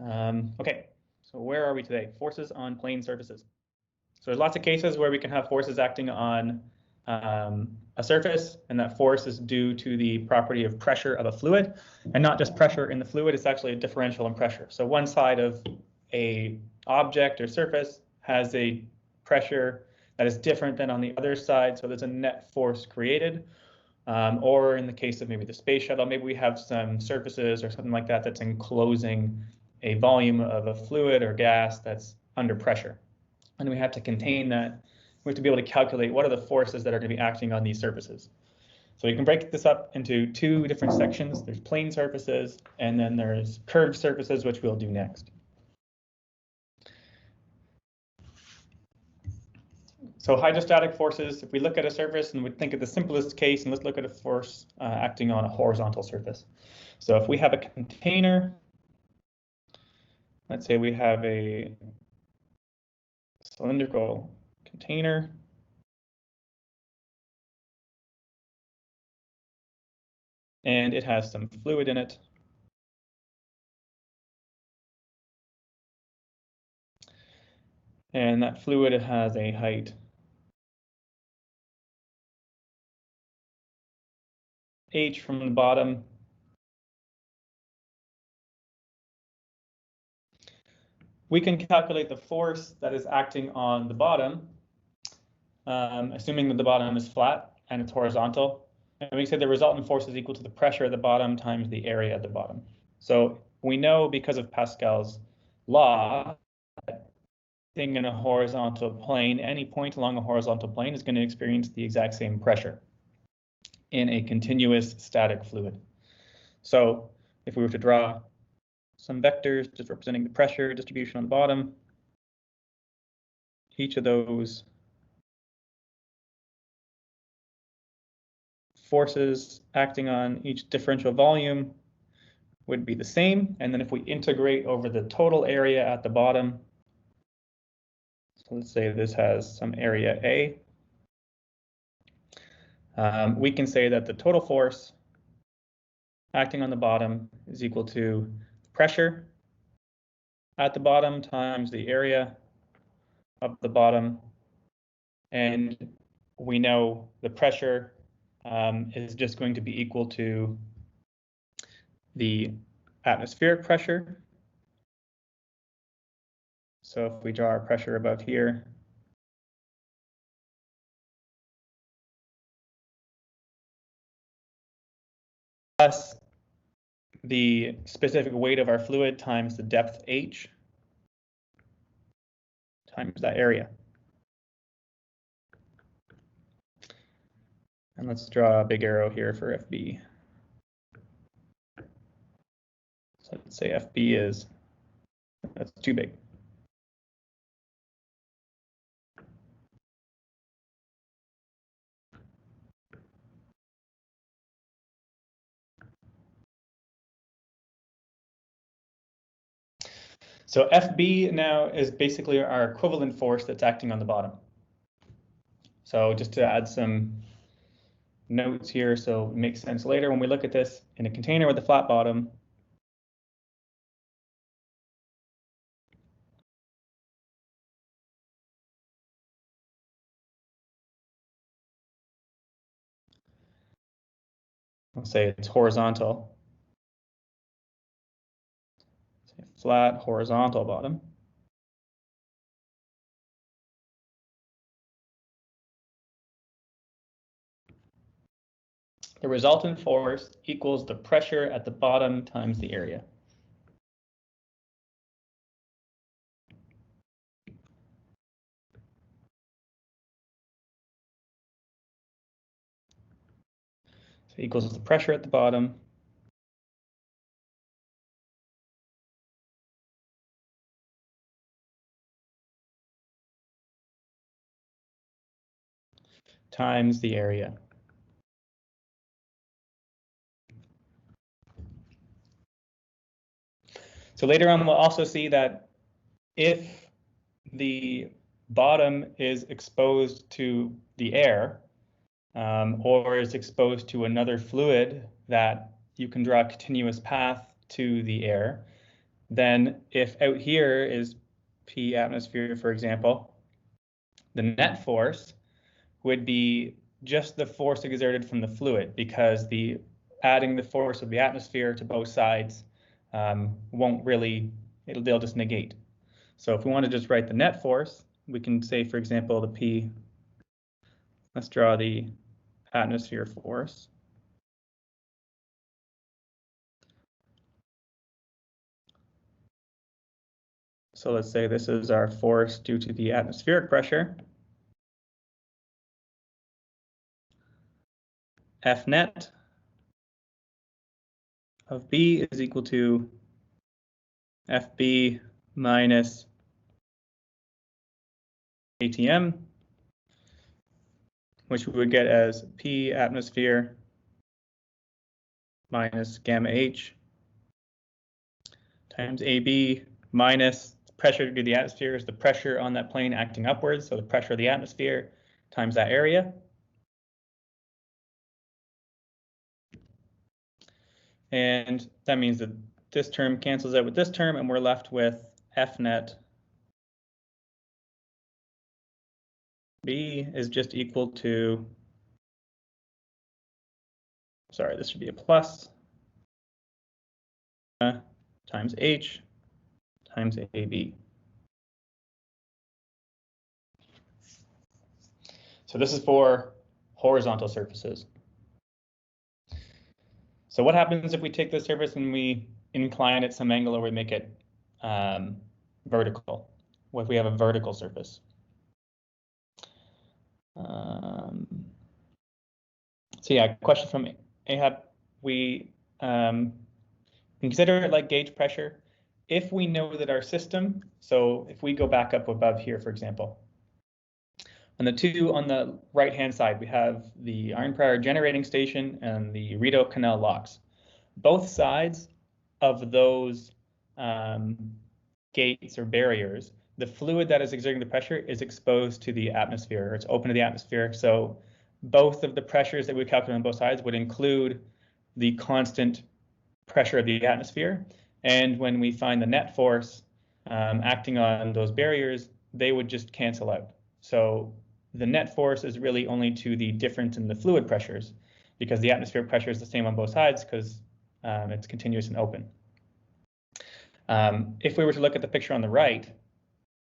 Okay, so where are we today? Forces on plane surfaces. So there's lots of cases where we can have forces acting on a surface, and that force is due to the property of pressure of a fluid, and not just pressure in the fluid, it's actually a differential in pressure. So one side of a object or surface has a pressure that is different than on the other side, so there's a net force created. Or in the case of maybe the space shuttle, maybe we have some surfaces or something like that that's enclosing a volume of a fluid or gas that's under pressure. And we have to contain that. We have to be able to calculate what are the forces that are going to be acting on these surfaces. So you can break this up into two different sections. There's plane surfaces, and then there's curved surfaces, which we'll do next. So hydrostatic forces, if we look at a surface and we think of the simplest case, and let's look at a force acting on a horizontal surface. So if we have a container, let's say we have a cylindrical container. And it has some fluid in it. And that fluid has a height h from the bottom. We can calculate the force that is acting on the bottom, assuming that the bottom is flat and it's horizontal. And we say the resultant force is equal to the pressure at the bottom times the area at the bottom. So we know because of Pascal's law, thing in a horizontal plane, any point along a horizontal plane is going to experience the exact same pressure in a continuous static fluid. So if we were to draw some vectors just representing the pressure distribution on the bottom, each of those forces acting on each differential volume would be the same. And then if we integrate over the total area at the bottom, so let's say this has some area A, we can say that the total force acting on the bottom is equal to pressure at the bottom times the area of the bottom. And we know the pressure is just going to be equal to the atmospheric pressure. So if we draw our pressure above here, plus the specific weight of our fluid times the depth h times that area. And let's draw a big arrow here for FB. So let's say FB is, that's too big. So FB now is basically our equivalent force that's acting on the bottom. So just to add some notes here, so it makes sense later when we look at this in a container with a flat bottom. Let's say it's horizontal. Say flat horizontal bottom. The resultant force equals the pressure at the bottom times the area. So equals the pressure at the bottom times the area. So later on, we'll also see that if the bottom is exposed to the air or is exposed to another fluid that you can draw a continuous path to the air, then if out here is P atmosphere, for example, the net force would be just the force exerted from the fluid, because adding the force of the atmosphere to both sides won't really, they'll just negate. So if we want to just write the net force, we can say, for example, the P, let's draw the atmosphere force. So let's say this is our force due to the atmospheric pressure. F net of B is equal to FB minus ATM, which we would get as P atmosphere minus gamma H times AB minus pressure to the atmosphere is the pressure on that plane acting upwards, so the pressure of the atmosphere times that area. And that means that this term cancels out with this term, and we're left with F net B is just equal to, sorry, this should be a plus, times H times AB. So this is for horizontal surfaces. So what happens if we take this surface and we incline it some angle, or we make it vertical? What if we have a vertical surface? So yeah, question from Ahab. We consider it like gauge pressure. If we know that our system, so if we go back up above here, for example, on the right-hand side, we have the Iron Prior generating station and the Rideau Canal locks. Both sides of those gates or barriers, the fluid that is exerting the pressure is exposed to the atmosphere, or it's open to the atmosphere. So both of the pressures that we calculate on both sides would include the constant pressure of the atmosphere. And when we find the net force acting on those barriers, they would just cancel out. So the net force is really only to the difference in the fluid pressures, because the atmospheric pressure is the same on both sides, because it's continuous and open. If we were to look at the picture on the right,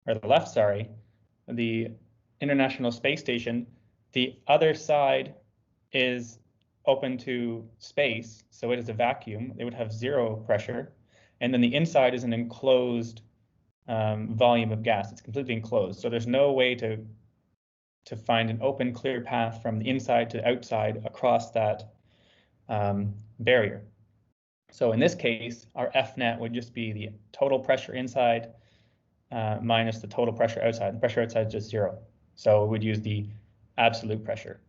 or the left, sorry, the International Space Station, the other side is open to space, so it is a vacuum. It would have zero pressure. And then the inside is an enclosed volume of gas. It's completely enclosed. So there's no way to find an open, clear path from the inside to outside across that barrier. So in this case, our F net would just be the total pressure inside minus the total pressure outside. The pressure outside is just zero. So we would use the absolute pressure.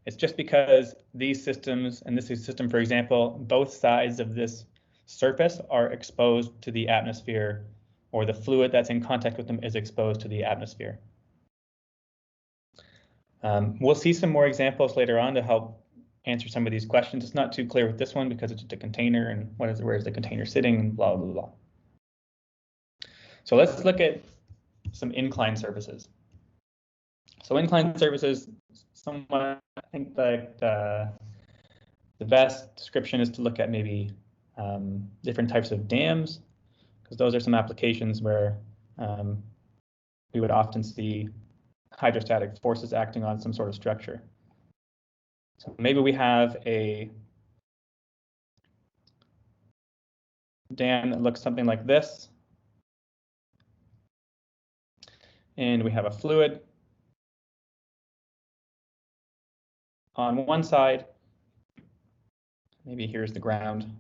It's just because these systems, and this is system, for example, both sides of this surface are exposed to the atmosphere, or the fluid that's in contact with them is exposed to the atmosphere. We'll see some more examples later on to help answer some of these questions. It's not too clear with this one because it's just a container, and where is the container sitting, and blah, blah, blah. So let's look at some inclined surfaces. So inclined surfaces, somewhat, I think that the best description is to look at maybe different types of dams, because those are some applications where we would often see hydrostatic forces acting on some sort of structure. So maybe we have a dam that looks something like this, and we have a fluid on one side. Maybe here's the ground.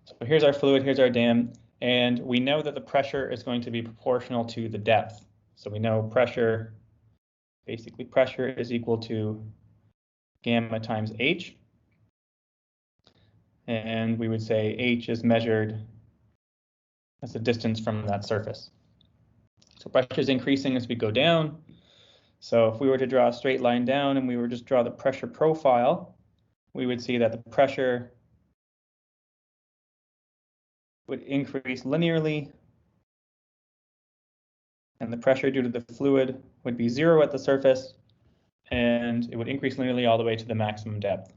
So here's our fluid, here's our dam, and we know that the pressure is going to be proportional to the depth. So we know pressure, basically pressure is equal to gamma times H. And we would say H is measured as the distance from that surface. So pressure is increasing as we go down. So if we were to draw a straight line down and we were just draw the pressure profile, we would see that the pressure would increase linearly, and the pressure due to the fluid would be 0 at the surface, and it would increase linearly all the way to the maximum depth.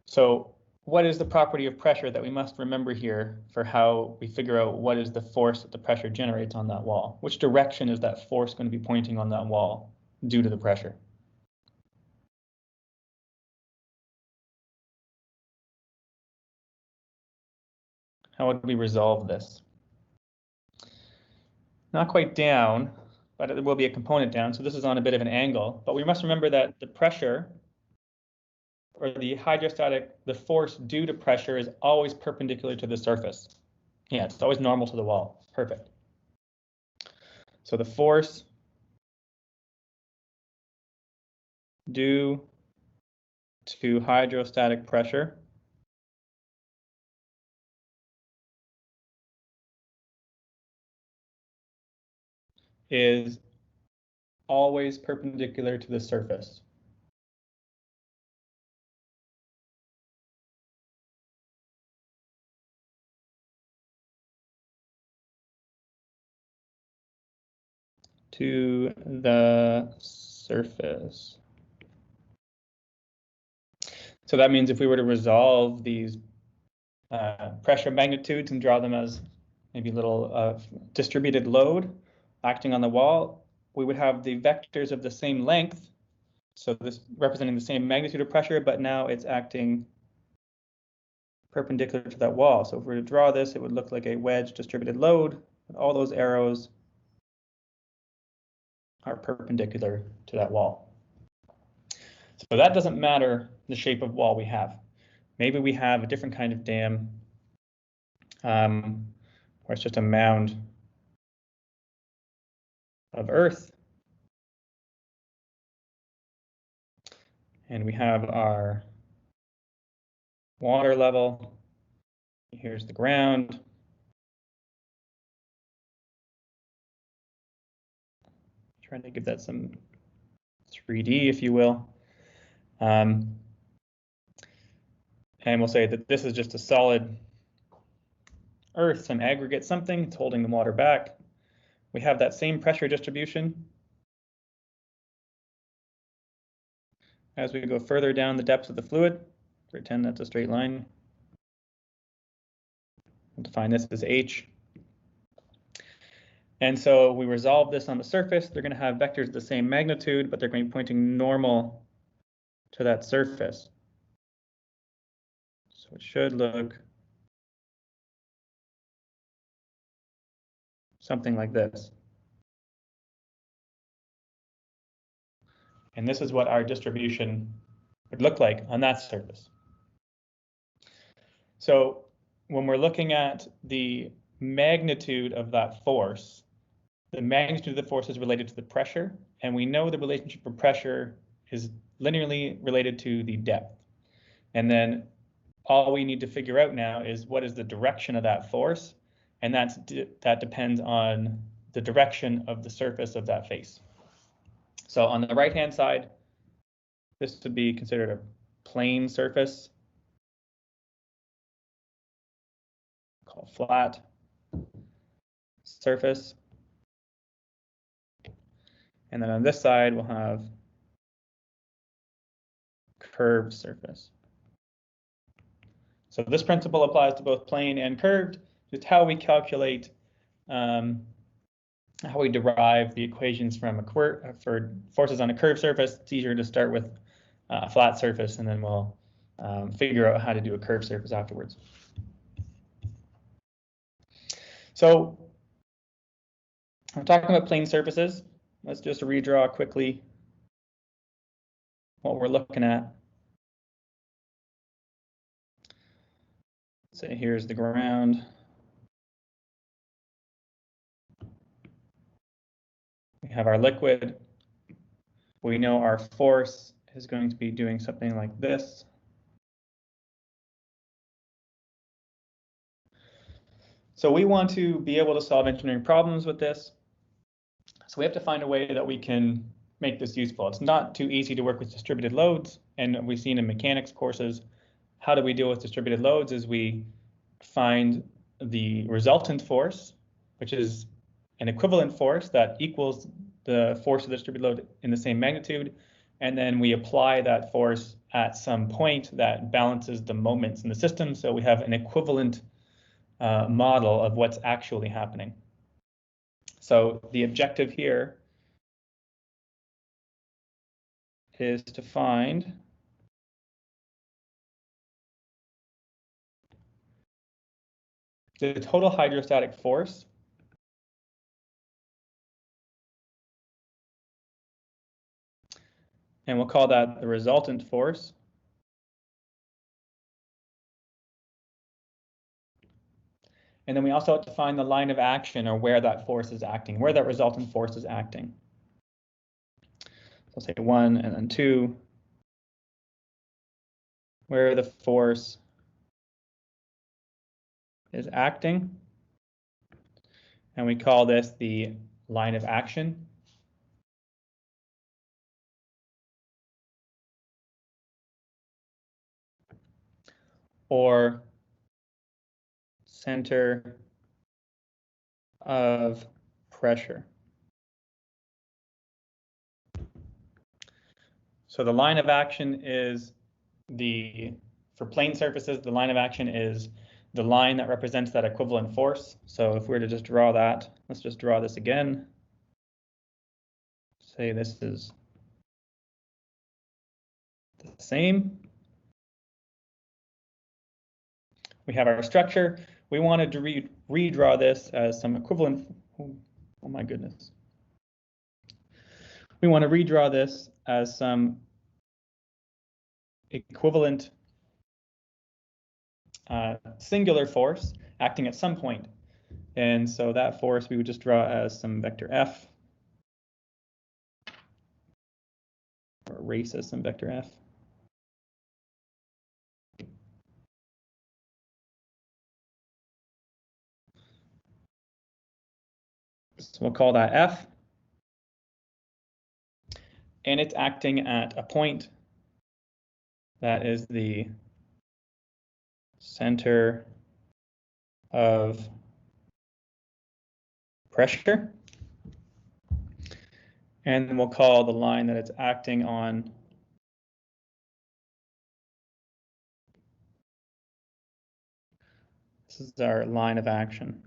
So what is the property of pressure that we must remember here for how we figure out what is the force that the pressure generates on that wall? Which direction is that force going to be pointing on that wall due to the pressure? How would we resolve this? Not quite down, but there will be a component down. So this is on a bit of an angle, but we must remember that the pressure or the force due to pressure is always perpendicular to the surface. Yeah, it's always normal to the wall. Perfect. So the force due to hydrostatic pressure is always perpendicular to the surface. To the surface. So that means if we were to resolve these pressure magnitudes and draw them as maybe a little distributed load acting on the wall, we would have the vectors of the same length. So this representing the same magnitude of pressure, but now it's acting perpendicular to that wall. So if we were to draw this, it would look like a wedge distributed load. All those arrows are perpendicular to that wall. So that doesn't matter the shape of wall we have. Maybe we have a different kind of dam where it's just a mound of earth. And we have our water level. Here's the ground. Trying to give that some 3D, if you will. And we'll say that this is just a solid earth, some aggregate something. It's holding the water back. We have that same pressure distribution as we go further down the depths of the fluid. Pretend that's a straight line. We'll define this as H. And so we resolve this on the surface. They're going to have vectors of the same magnitude, but they're going to be pointing normal to that surface. So it should look something like this. And this is what our distribution would look like on that surface. So when we're looking at the magnitude of that force, the magnitude of the force is related to the pressure, and we know the relationship of pressure is linearly related to the depth. And then all we need to figure out now is what is the direction of that force, and that depends on the direction of the surface of that face. So on the right-hand side, this would be considered a plane surface, called flat surface. And then on this side, we'll have curved surface. So this principle applies to both plane and curved, just how we calculate, how we derive the equations from for forces on a curved surface. It's easier to start with a flat surface, and then we'll figure out how to do a curved surface afterwards. So I'm talking about plane surfaces. Let's just redraw quickly what we're looking at. So here's the ground. We have our liquid. We know our force is going to be doing something like this. So we want to be able to solve engineering problems with this. So we have to find a way that we can make this useful. It's not too easy to work with distributed loads, and we've seen in mechanics courses, how do we deal with distributed loads is we find the resultant force, which is an equivalent force that equals the force of the distributed load in the same magnitude, and then we apply that force at some point that balances the moments in the system, so we have an equivalent model of what's actually happening. So the objective here is to find the total hydrostatic force and we'll call that the resultant force. And then we also have to find the line of action, or where that force is acting, where that resultant force is acting. So say 1 and then 2, where the force is acting. And we call this the line of action. Or center of pressure. So the line of action is for plane surfaces, the line of action is the line that represents that equivalent force. So if we were to just draw that, let's just draw this again. Say this is the same. We have our structure. We wanted to redraw this as some equivalent. Oh my goodness. We want to redraw this as some equivalent singular force acting at some point. And so that force we would just draw as some vector F, or erase as some vector F. So we'll call that F. And it's acting at a point that is the center of pressure. And then we'll call the line that it's acting on this is our line of action.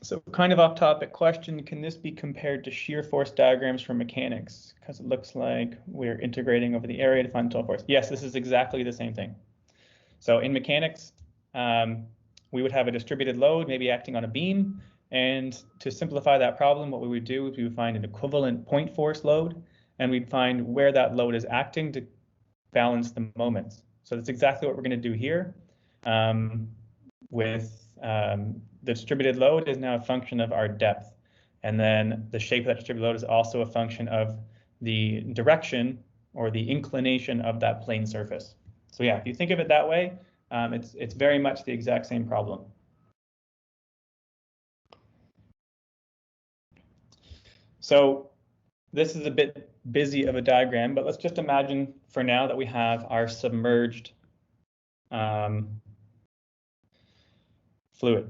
So kind of off-topic question, can this be compared to shear force diagrams for mechanics? Because it looks like we're integrating over the area to find total force. Yes, this is exactly the same thing. So in mechanics, we would have a distributed load, maybe acting on a beam. And to simplify that problem, what we would do is we would find an equivalent point force load, and we'd find where that load is acting to balance the moments. So that's exactly what we're going to do here. The distributed load is now a function of our depth. And then the shape of that distributed load is also a function of the direction or the inclination of that plane surface. So yeah, if you think of it that way, it's very much the exact same problem. So this is a bit busy of a diagram, but let's just imagine for now that we have our submerged fluid,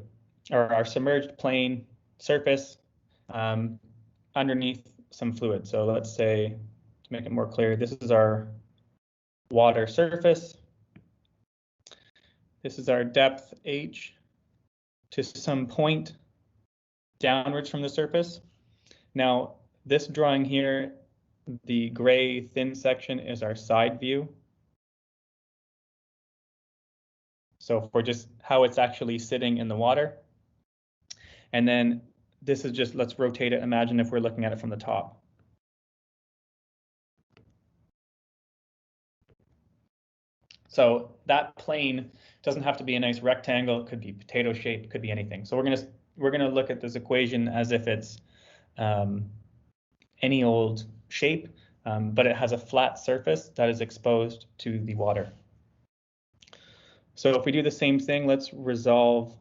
or our submerged plane surface underneath some fluid. So let's say, to make it more clear, this is our water surface. This is our depth h to some point downwards from the surface. Now, this drawing here, the gray thin section is our side view. So for just how it's actually sitting in the water. And then this is just, let's rotate it. Imagine if we're looking at it from the top. So that plane doesn't have to be a nice rectangle. It could be potato shaped, could be anything. So we're gonna look at this equation as if it's any old shape, but it has a flat surface that is exposed to the water. So if we do the same thing, let's resolve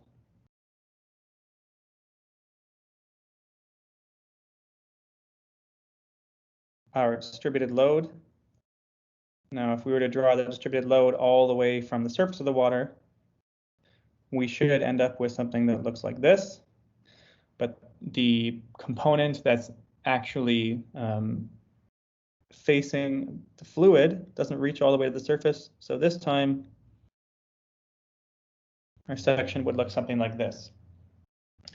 our distributed load. Now, if we were to draw the distributed load all the way from the surface of the water, we should end up with something that looks like this. But the component that's actually facing the fluid doesn't reach all the way to the surface. So this time, our section would look something like this.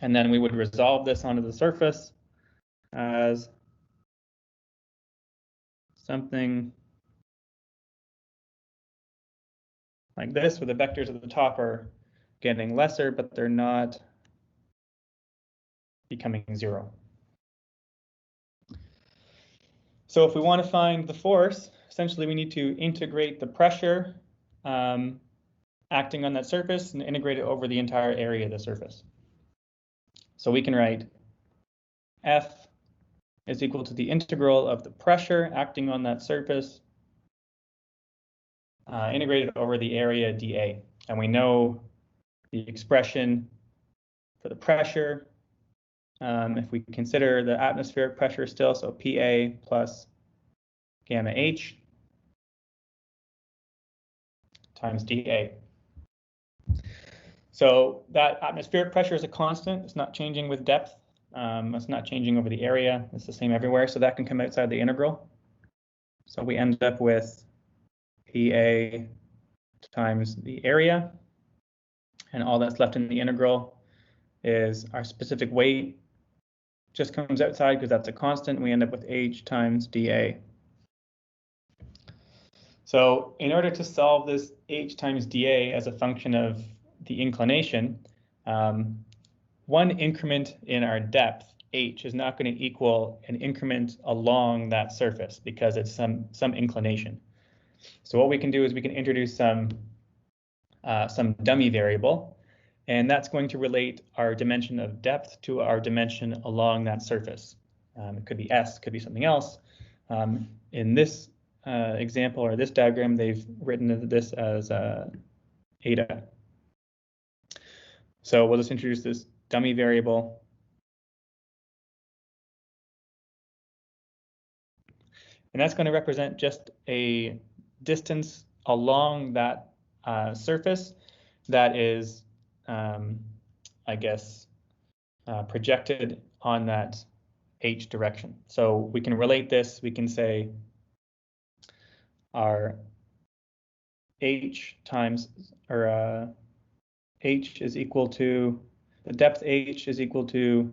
And then we would resolve this onto the surface as something like this, where the vectors at the top are getting lesser, but they're not becoming zero. So if we want to find the force, essentially we need to integrate the pressure acting on that surface and integrate it over the entire area of the surface. So we can write F is equal to the integral of the pressure acting on that surface integrated over the area dA. And we know the expression for the pressure, if we consider the atmospheric pressure still, so PA plus gamma H times dA. So that atmospheric pressure is a constant. It's not changing with depth. It's not changing over the area. It's the same everywhere. So that can come outside the integral. So we end up with PA times the area. And all that's left in the integral is our specific weight. Just comes outside because that's a constant. We end up with H times dA. So in order to solve this H times dA as a function of the inclination, one increment in our depth, H, is not going to equal an increment along that surface because it's some inclination. So what we can do is we can introduce some dummy variable, and that's going to relate our dimension of depth to our dimension along that surface. It could be S, could be something else. In this example or this diagram, they've written this as eta. So we'll just introduce this dummy variable. And that's going to represent just a distance along that surface that is, I guess, projected on that H direction. So we can relate this. We can say our H times, or H is equal to, the depth H is equal to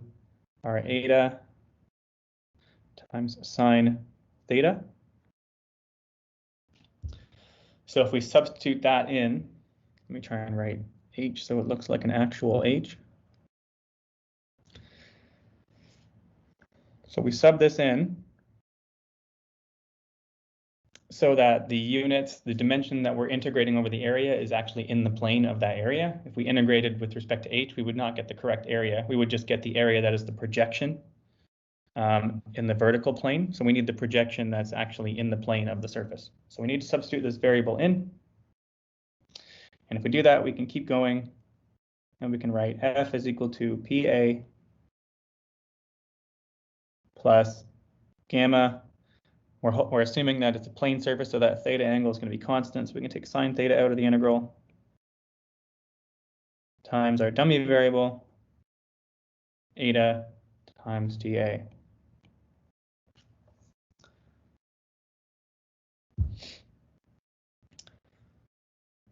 our eta times sine theta. So if we substitute that in, let me try and write H so it looks like an actual H. So we sub this in so that the units, the dimension that we're integrating over the area is actually in the plane of that area. If we integrated with respect to H, we would not get the correct area. We would just get the area that is the projection in the vertical plane. So we need the projection that's actually in the plane of the surface. So we need to substitute this variable in. And if we do that, we can keep going and we can write F is equal to PA plus gamma. We're assuming that it's a plane surface, so that theta angle is going to be constant. So we can take sine theta out of the integral times our dummy variable, eta times dA.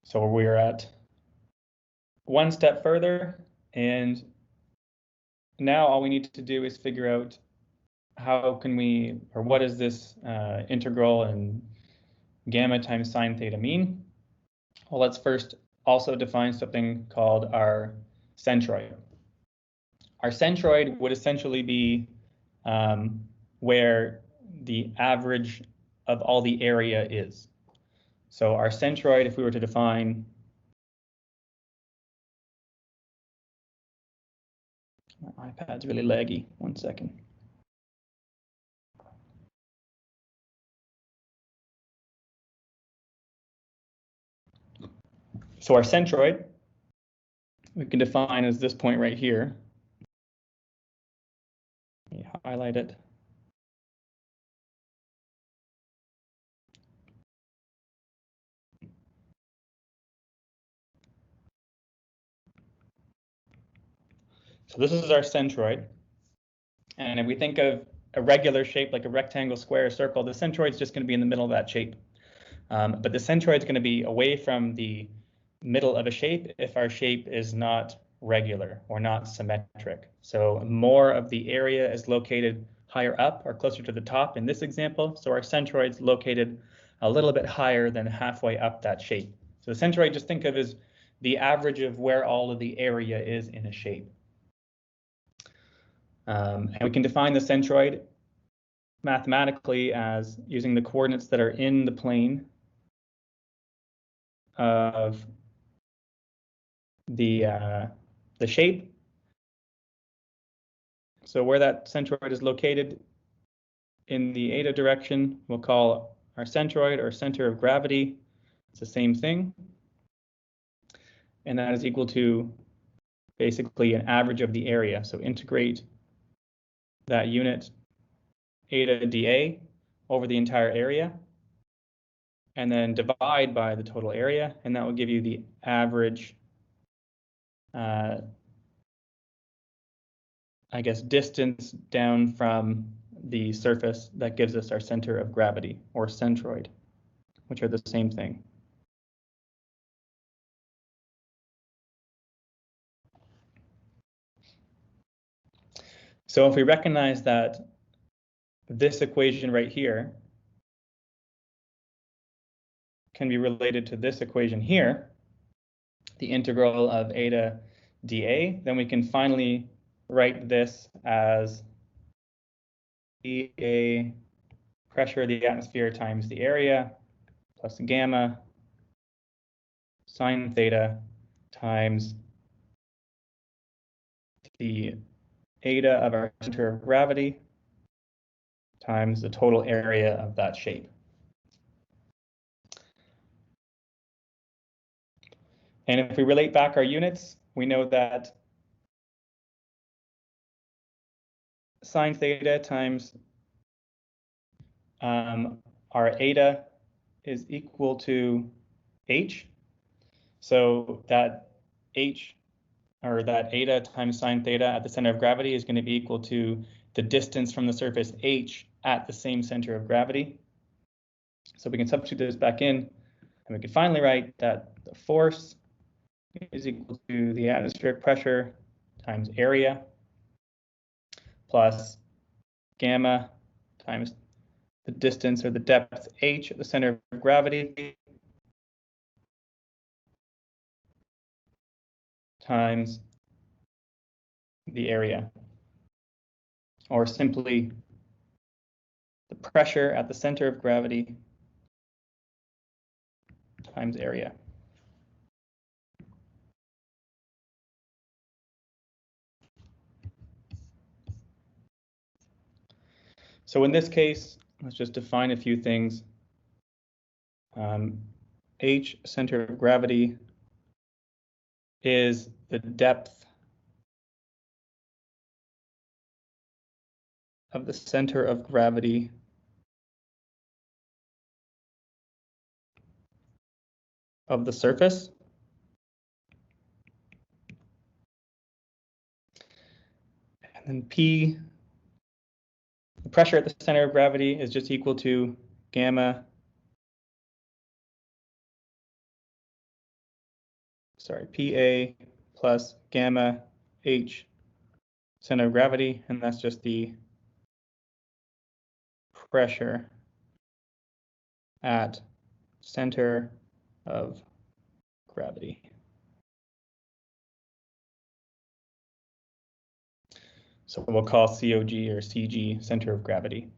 So we're at one step further, and now all we need to do is figure out how can we, or what does this integral and gamma times sine theta mean? Well, let's first also define something called our centroid. Our centroid would essentially be where the average of all the area is. So our centroid, if we were to define, my iPad's really laggy, 1 second. So our centroid, we can define as this point right here. Let me highlight it. So this is our centroid. And if we think of a regular shape like a rectangle, square, circle, the centroid is just going to be in the middle of that shape. But the centroid is going to be away from the middle of a shape if our shape is not regular or not symmetric. So more of the area is located higher up or closer to the top in this example. So our centroid is located a little bit higher than halfway up that shape. So the centroid, just think of as the average of where all of the area is in a shape. And we can define the centroid mathematically as using the coordinates that are in the plane of the shape. So where that centroid is located in the eta direction, we'll call our centroid or center of gravity. It's the same thing. And that is equal to basically an average of the area. So integrate that unit eta dA over the entire area, and then divide by the total area, and that will give you the average, I guess, distance down from the surface that gives us our center of gravity, or centroid, which are the same thing. So if we recognize that this equation right here can be related to this equation here, the integral of eta dA, then we can finally write this as dA pressure of the atmosphere times the area plus gamma sine theta times the eta of our center of gravity times the total area of that shape. And if we relate back our units, we know that sine theta times our eta is equal to h. So that h, or that eta times sine theta at the center of gravity, is going to be equal to the distance from the surface h at the same center of gravity. So we can substitute this back in, and we can finally write that the force is equal to the atmospheric pressure times area plus gamma times the distance or the depth h at the center of gravity times the area, or simply the pressure at the center of gravity times area. So in this case, let's just define a few things. H, center of gravity, is the depth of the center of gravity of the surface. And then P, the pressure at the center of gravity, is just equal to gamma, PA plus gamma H center of gravity, and that's just the pressure at center of gravity. So we'll call COG or CG center of gravity.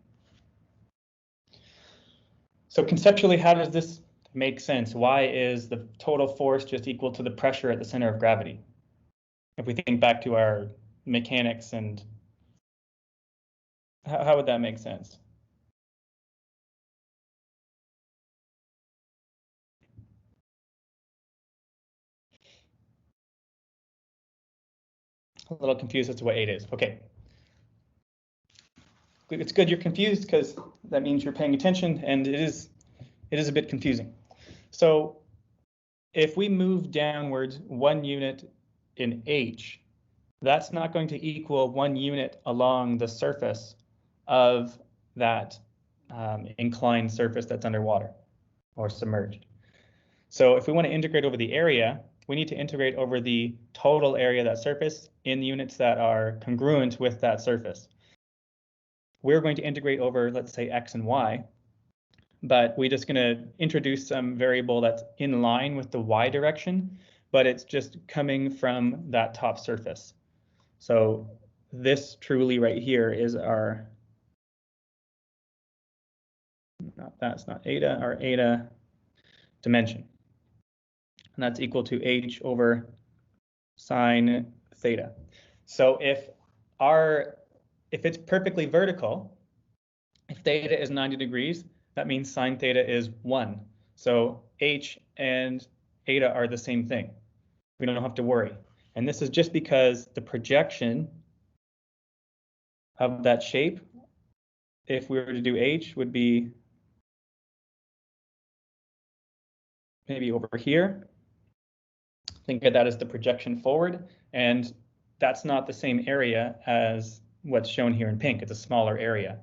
So conceptually, how does this make sense? Why is the total force just equal to the pressure at the center of gravity? If we think back to our mechanics, and how would that make sense? a little confused as to what eta is. Okay. It's good you're confused because that means you're paying attention, and it is a bit confusing. So if we move downwards 1 unit in h, that's not going to equal 1 unit along the surface of that inclined surface that's underwater or submerged. So if we want to integrate over the area, we need to integrate over the total area of that surface in units that are congruent with that surface. We're going to integrate over, let's say, x and y, but we're just going to introduce some variable that's in line with the y direction, but it's just coming from that top surface. So this truly right here is our, that's not eta, our eta dimension. And that's equal to h over sine theta. So if it's perfectly vertical, if theta is 90 degrees, that means sine theta is 1. So h and eta are the same thing. We don't have to worry. And this is just because the projection of that shape, if we were to do h, would be maybe over here. Think of that as the projection forward, and that's not the same area as what's shown here in pink. It's a smaller area.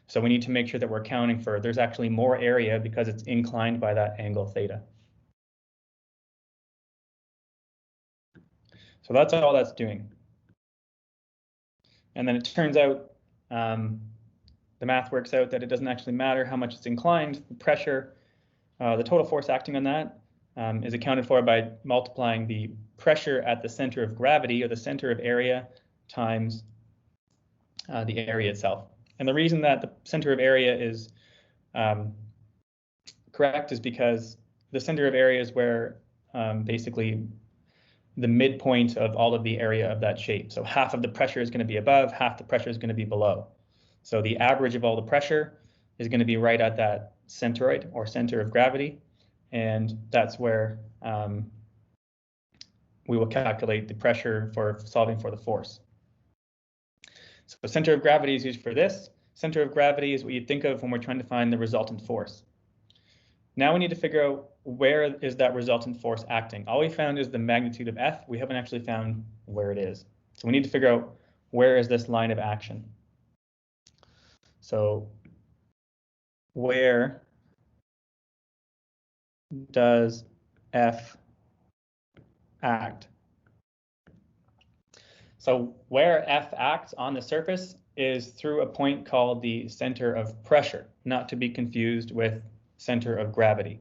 So we need to make sure that we're accounting for there's actually more area because it's inclined by that angle theta. So that's all that's doing. And then it turns out the math works out that it doesn't actually matter how much it's inclined. The pressure, the total force acting on that is accounted for by multiplying the pressure at the center of gravity, or the center of area, times the area itself. And the reason that the center of area is correct is because the center of area is where basically the midpoint of all of the area of that shape. So half of the pressure is going to be above, half the pressure is going to be below. So the average of all the pressure is going to be right at that centroid, or center of gravity, and that's where we will calculate the pressure for solving for the force. So the center of gravity is used for this. Center of gravity is what you think of when we're trying to find the resultant force. Now we need to figure out where is that resultant force acting. All we found is the magnitude of F. We haven't actually found where it is. So we need to figure out where is this line of action. So where does F act? So where F acts on the surface is through a point called the center of pressure, not to be confused with center of gravity.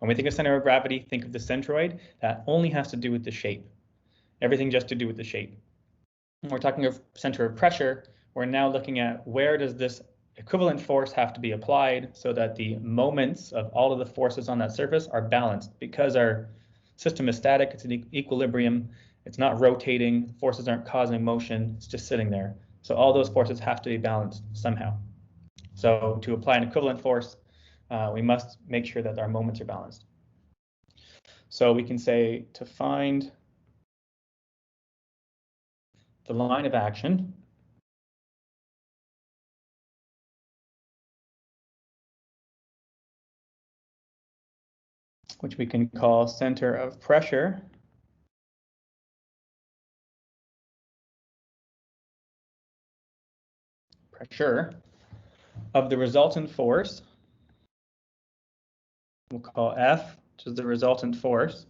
When we think of center of gravity, think of the centroid. That only has to do with the shape. Everything just to do with the shape. When we're talking of center of pressure, we're now looking at where does this equivalent force have to be applied so that the moments of all of the forces on that surface are balanced. Because our system is static, it's in equilibrium, it's not rotating, forces aren't causing motion, it's just sitting there. So all those forces have to be balanced somehow. So to apply an equivalent force, we must make sure that our moments are balanced. So we can say to find the line of action, which we can call center of pressure, of the resultant force, we'll call F, which is the resultant force,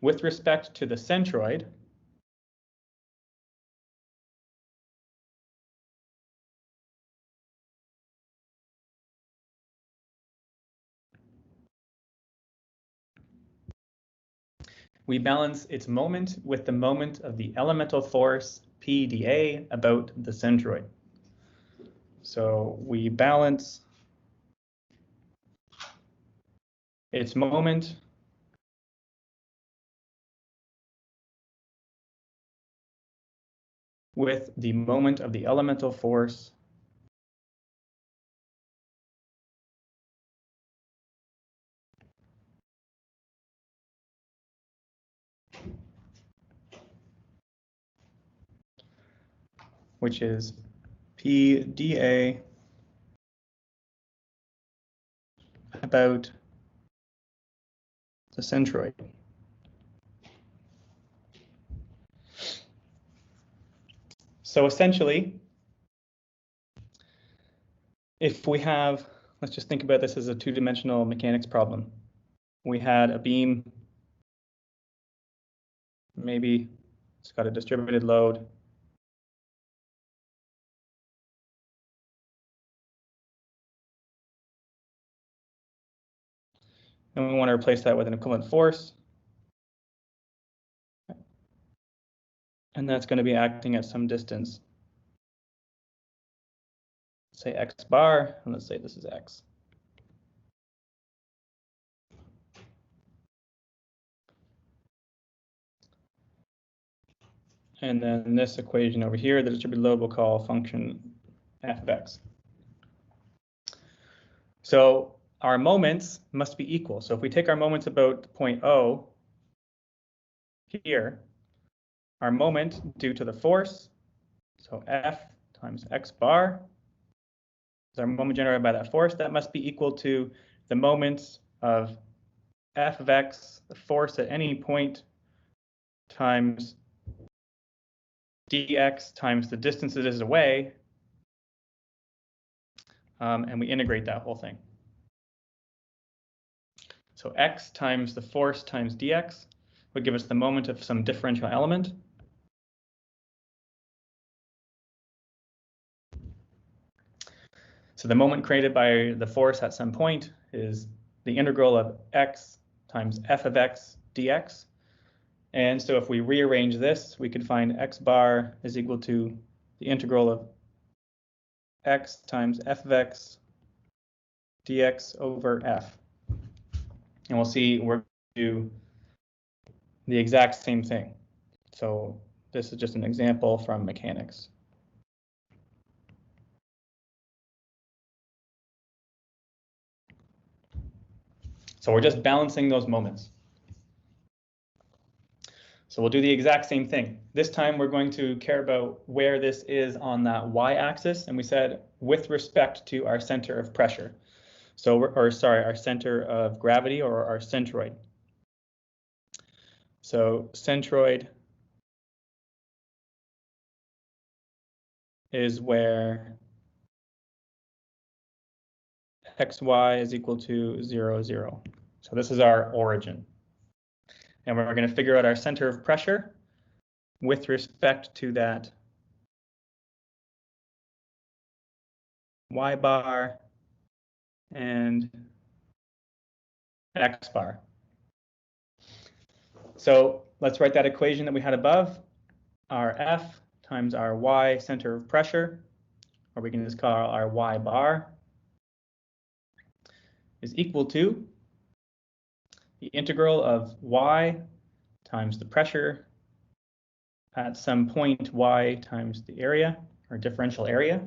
with respect to the centroid, we balance its moment with the moment of the elemental force P dA about the centroid. So we balance its moment with the moment of the elemental force which is P dA about the centroid. So essentially, if we have, let's just think about this as a two-dimensional mechanics problem. We had a beam, maybe it's got a distributed load. And we want to replace that with an equivalent force. And that's going to be acting at some distance. Say x bar, and let's say this is x. And then this equation over here, the distributed load, we'll call function f of x. So our moments must be equal. So if we take our moments about point O here, our moment due to the force, so F times x bar, is our moment generated by that force, that must be equal to the moments of f of x, the force at any point, times dx times the distance it is away, and we integrate that whole thing. So x times the force times dx would give us the moment of some differential element. So the moment created by the force at some point is the integral of x times f of x dx. And so if we rearrange this, we could find x bar is equal to the integral of x times f of x dx over f. And we'll see we're going to do the exact same thing. So this is just an example from mechanics. So we're just balancing those moments. So we'll do the exact same thing. This time we're going to care about where this is on that y-axis, and we said with respect to our center of pressure. So, our center of gravity, or our centroid. So centroid is where xy is equal to 0, 0. So this is our origin. And we're going to figure out our center of pressure with respect to that y bar and x bar. So let's write that equation that we had above. Our F times our y center of pressure, or we can just call our y bar, is equal to the integral of y times the pressure at some point y times the area, or differential area.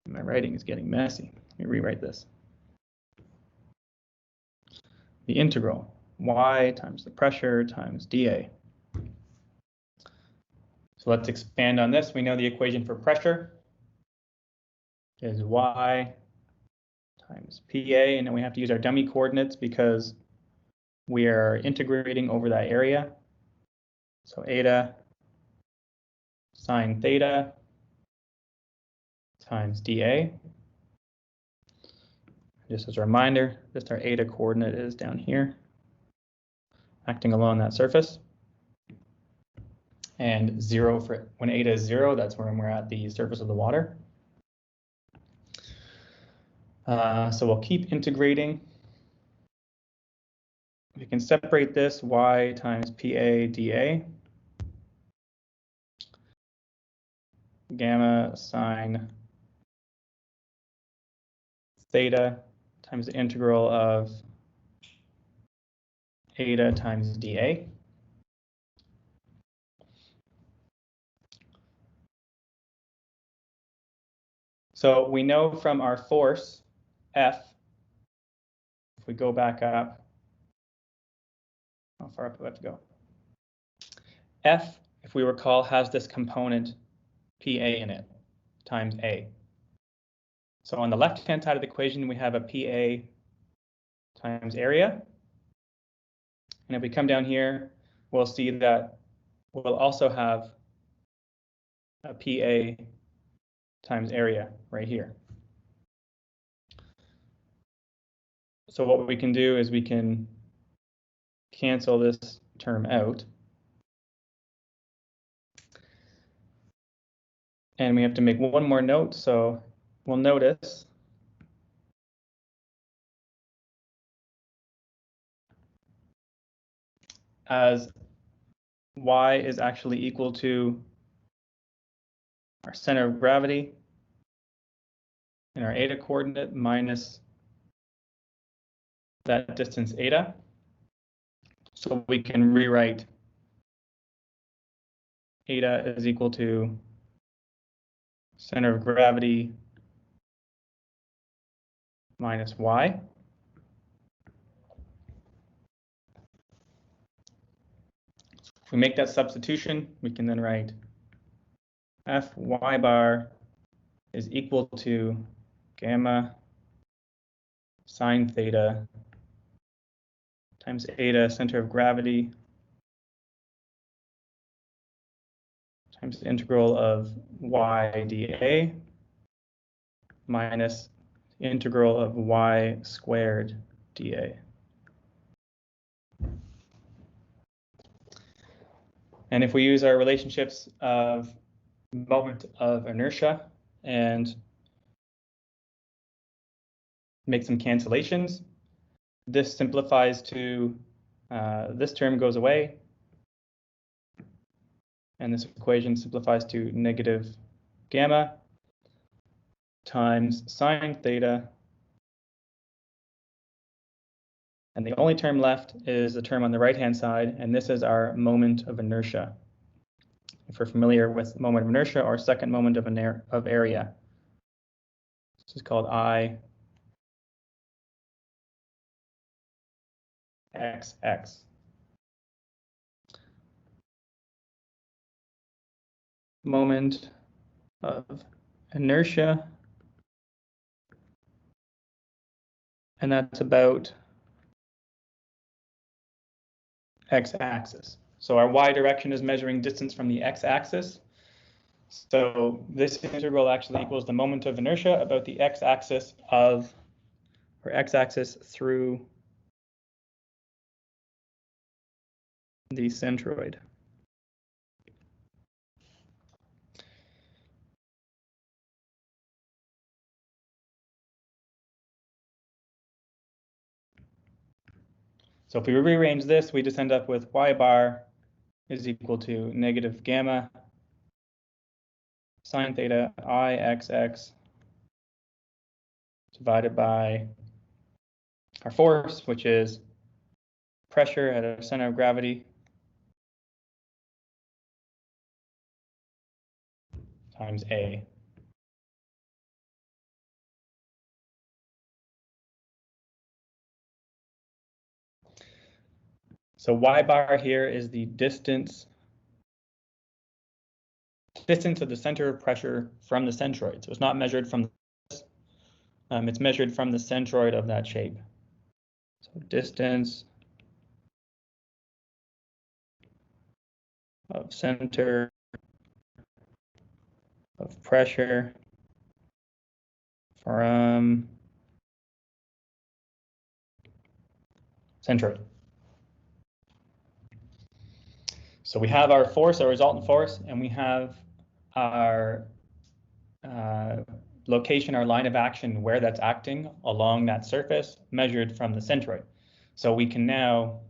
My writing is getting messy. Let me rewrite this. The integral y times the pressure times dA. So let's expand on this. We know the equation for pressure is y times PA, and then we have to use our dummy coordinates because we are integrating over that area. So eta sine theta times dA. Just as a reminder, just our eta coordinate is down here, acting along that surface. And 0 for when eta is 0, that's when we're at the surface of the water. So we'll keep integrating. We can separate this y times PA dA. Gamma sine theta times the integral of eta times dA. So we know from our force F, if we go back up, how far up do we have to go? F if we recall, has this component PA in it, times A. So on the left-hand side of the equation, we have a PA times area. And if we come down here, we'll see that we'll also have a PA times area right here. So what we can do is we can cancel this term out. And we have to make one more note. So we'll notice as y is actually equal to our center of gravity and our eta coordinate minus that distance eta. So we can rewrite eta is equal to center of gravity minus y. If we make that substitution, we can then write Fy bar is equal to gamma sine theta times eta center of gravity times the integral of y dA minus the integral of y squared dA. And if we use our relationships of moment of inertia and make some cancellations, this simplifies to, this term goes away, and this equation simplifies to negative gamma times sine theta. And the only term left is the term on the right-hand side, and this is our moment of inertia. If we're familiar with moment of inertia or second moment of area, this is called IXX. Moment of inertia, and that's about x-axis. So our y direction is measuring distance from the x-axis. So this integral actually equals the moment of inertia about the x-axis of, or x-axis through the centroid. So if we rearrange this, we just end up with y bar is equal to negative gamma sine theta IXX divided by our force, which is pressure at our center of gravity times A. So y bar here is the distance of the center of pressure from the centroid. So it's not measured from this, it's measured from the centroid of that shape. So distance of center of pressure from centroid. So we have our force, our resultant force, and we have our location, our line of action, where that's acting along that surface, measured from the centroid. So we can now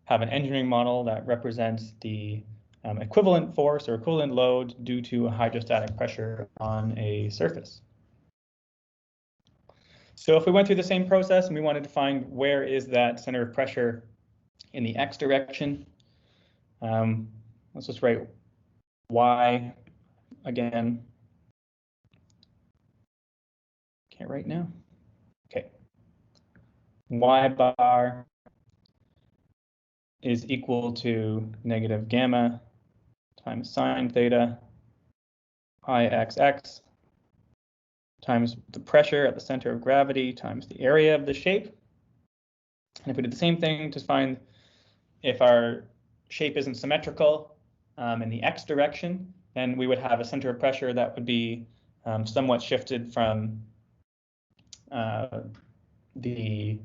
have an engineering model that represents the equivalent force or equivalent load due to a hydrostatic pressure on a surface. So if we went through the same process and we wanted to find where is that center of pressure in the x direction, let's just write y again. Can't write now. Okay. Y bar is equal to negative gamma times sine theta Ixx times the pressure at the center of gravity times the area of the shape. And if we did the same thing to find if our shape isn't symmetrical in the x direction, then we would have a center of pressure that would be somewhat shifted from the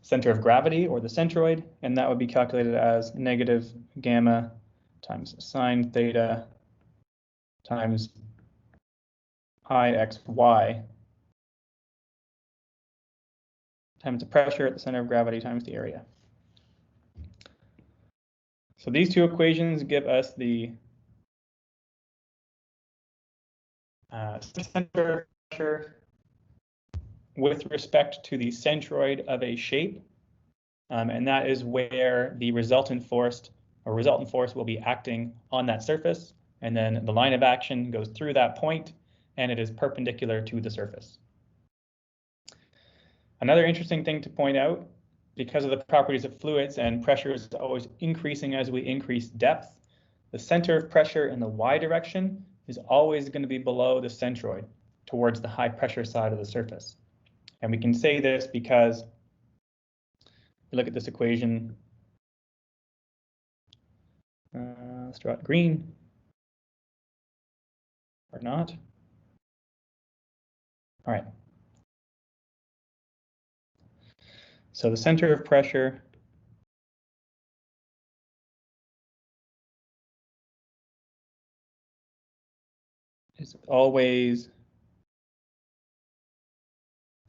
center of gravity or the centroid, and that would be calculated as negative gamma times sine theta times Ixy times the pressure at the center of gravity times the area. So these two equations give us the center of pressure with respect to the centroid of a shape, and that is where the resultant force will be acting on that surface, and then the line of action goes through that point, and it is perpendicular to the surface. Another interesting thing to point out, because of the properties of fluids and pressure is always increasing as we increase depth, the center of pressure in the y direction is always going to be below the centroid, towards the high pressure side of the surface. And we can say this because if you look at this equation, let's draw it green, or not. All right. So the center of pressure is always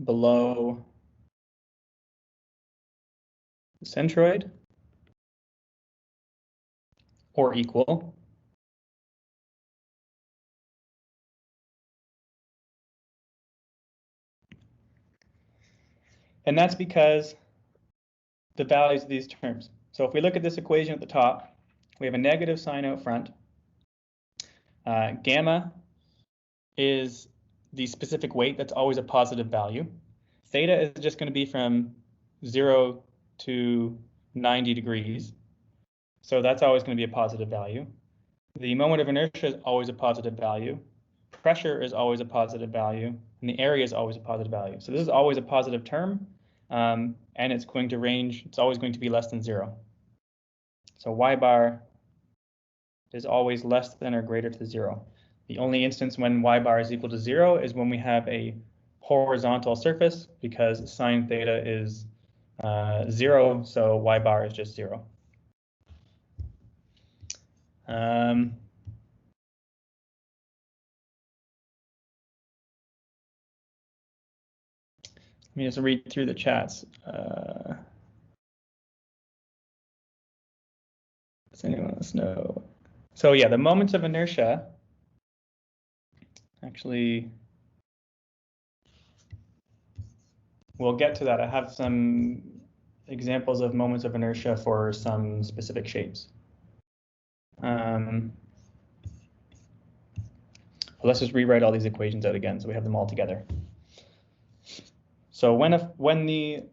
below the centroid or equal. And that's because the values of these terms. So if we look at this equation at the top, we have a negative sign out front. Gamma is the specific weight, that's always a positive value. Theta is just going to be from 0 to 90 degrees. So that's always going to be a positive value. The moment of inertia is always a positive value. Pressure is always a positive value, and the area is always a positive value. So this is always a positive term, and it's going to range, it's always going to be less than 0. So y bar is always less than or greater to 0. The only instance when y bar is equal to 0 is when we have a horizontal surface, because sine theta is 0, so y bar is just 0. Let me just read through the chats. Does anyone else know? So yeah, the moments of inertia, actually, we'll get to that. I have some examples of moments of inertia for some specific shapes. Let's just rewrite all these equations out again so we have them all together. So when the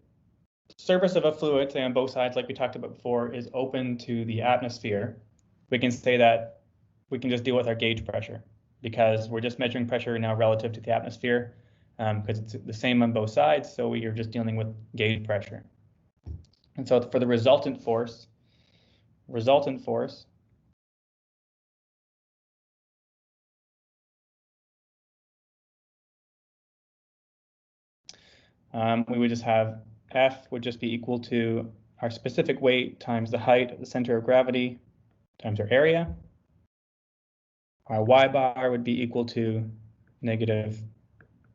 surface of a fluid, say on both sides, like we talked about before, is open to the atmosphere, we can say that we can just deal with our gauge pressure, because we're just measuring pressure now relative to the atmosphere, because it's the same on both sides, so we are just dealing with gauge pressure. And so for the resultant force, we would just have F would just be equal to our specific weight times the height of the center of gravity times our area. Our y bar would be equal to negative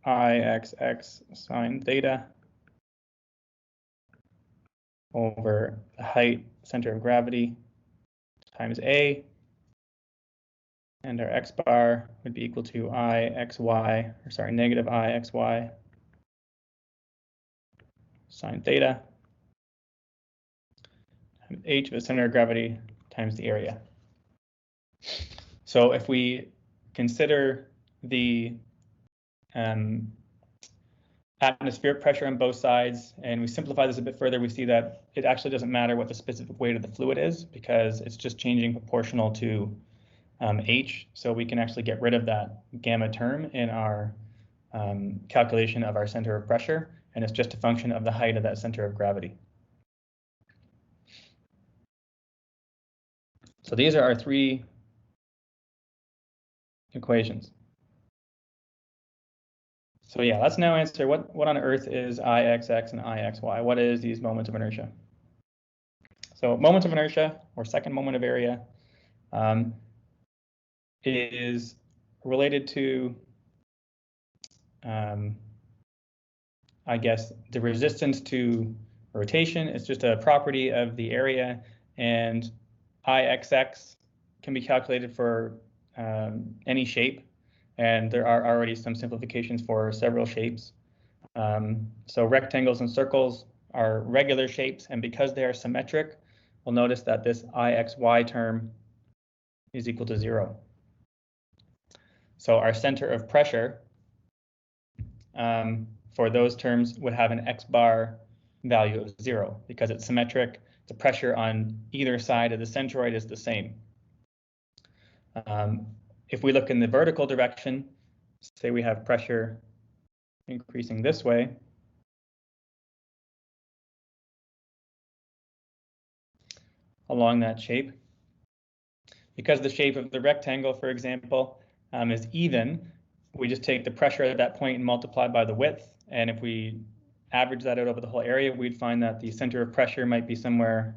Ixx sine theta over the height, center of gravity, times A. And our x bar would be equal to negative Ixy sine theta, times h of the center of gravity times the area. So if we consider the atmospheric pressure on both sides, and we simplify this a bit further, we see that it actually doesn't matter what the specific weight of the fluid is, because it's just changing proportional to h, so we can actually get rid of that gamma term in our calculation of our center of pressure, and it's just a function of the height of that center of gravity. So these are our three equations. So yeah, let's now answer what on earth is Ixx and Ixy? What is these moments of inertia? So moments of inertia, or second moment of area, is related to, I guess, the resistance to rotation. It's just a property of the area, and Ixx can be calculated for any shape, and there are already some simplifications for several shapes. So rectangles and circles are regular shapes, and because they are symmetric, we'll notice that this Ixy term is equal to 0. So our center of pressure for those terms would have an x bar value of 0 because it's symmetric. The pressure on either side of the centroid is the same. If we look in the vertical direction, say we have pressure increasing this way, along that shape, because the shape of the rectangle, for example, is even, we just take the pressure at that point and multiply by the width. And if we average that out over the whole area, we'd find that the center of pressure might be somewhere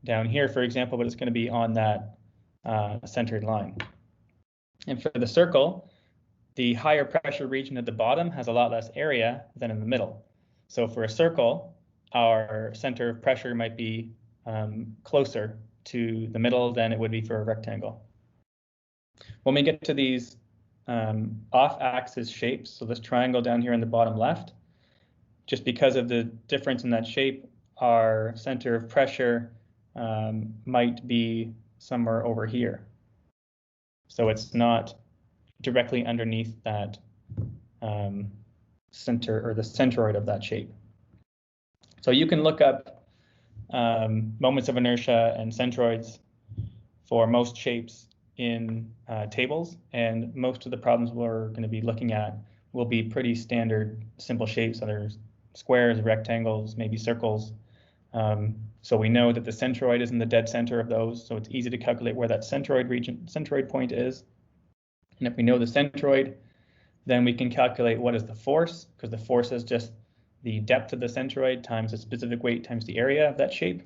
down here, for example, but it's going to be on that centered line. And for the circle, the higher pressure region at the bottom has a lot less area than in the middle. So for a circle, our center of pressure might be closer to the middle than it would be for a rectangle. When we get to these off-axis shapes, so this triangle down here in the bottom left, just because of the difference in that shape, our center of pressure might be somewhere over here. So it's not directly underneath that center or the centroid of that shape. So you can look up moments of inertia and centroids for most shapes in tables, and most of the problems we're going to be looking at will be pretty standard, simple shapes. So there's squares, rectangles, maybe circles. So we know that the centroid is in the dead center of those, so it's easy to calculate where that centroid point is. And if we know the centroid, then we can calculate what is the force, because the force is just the depth of the centroid times the specific weight times the area of that shape.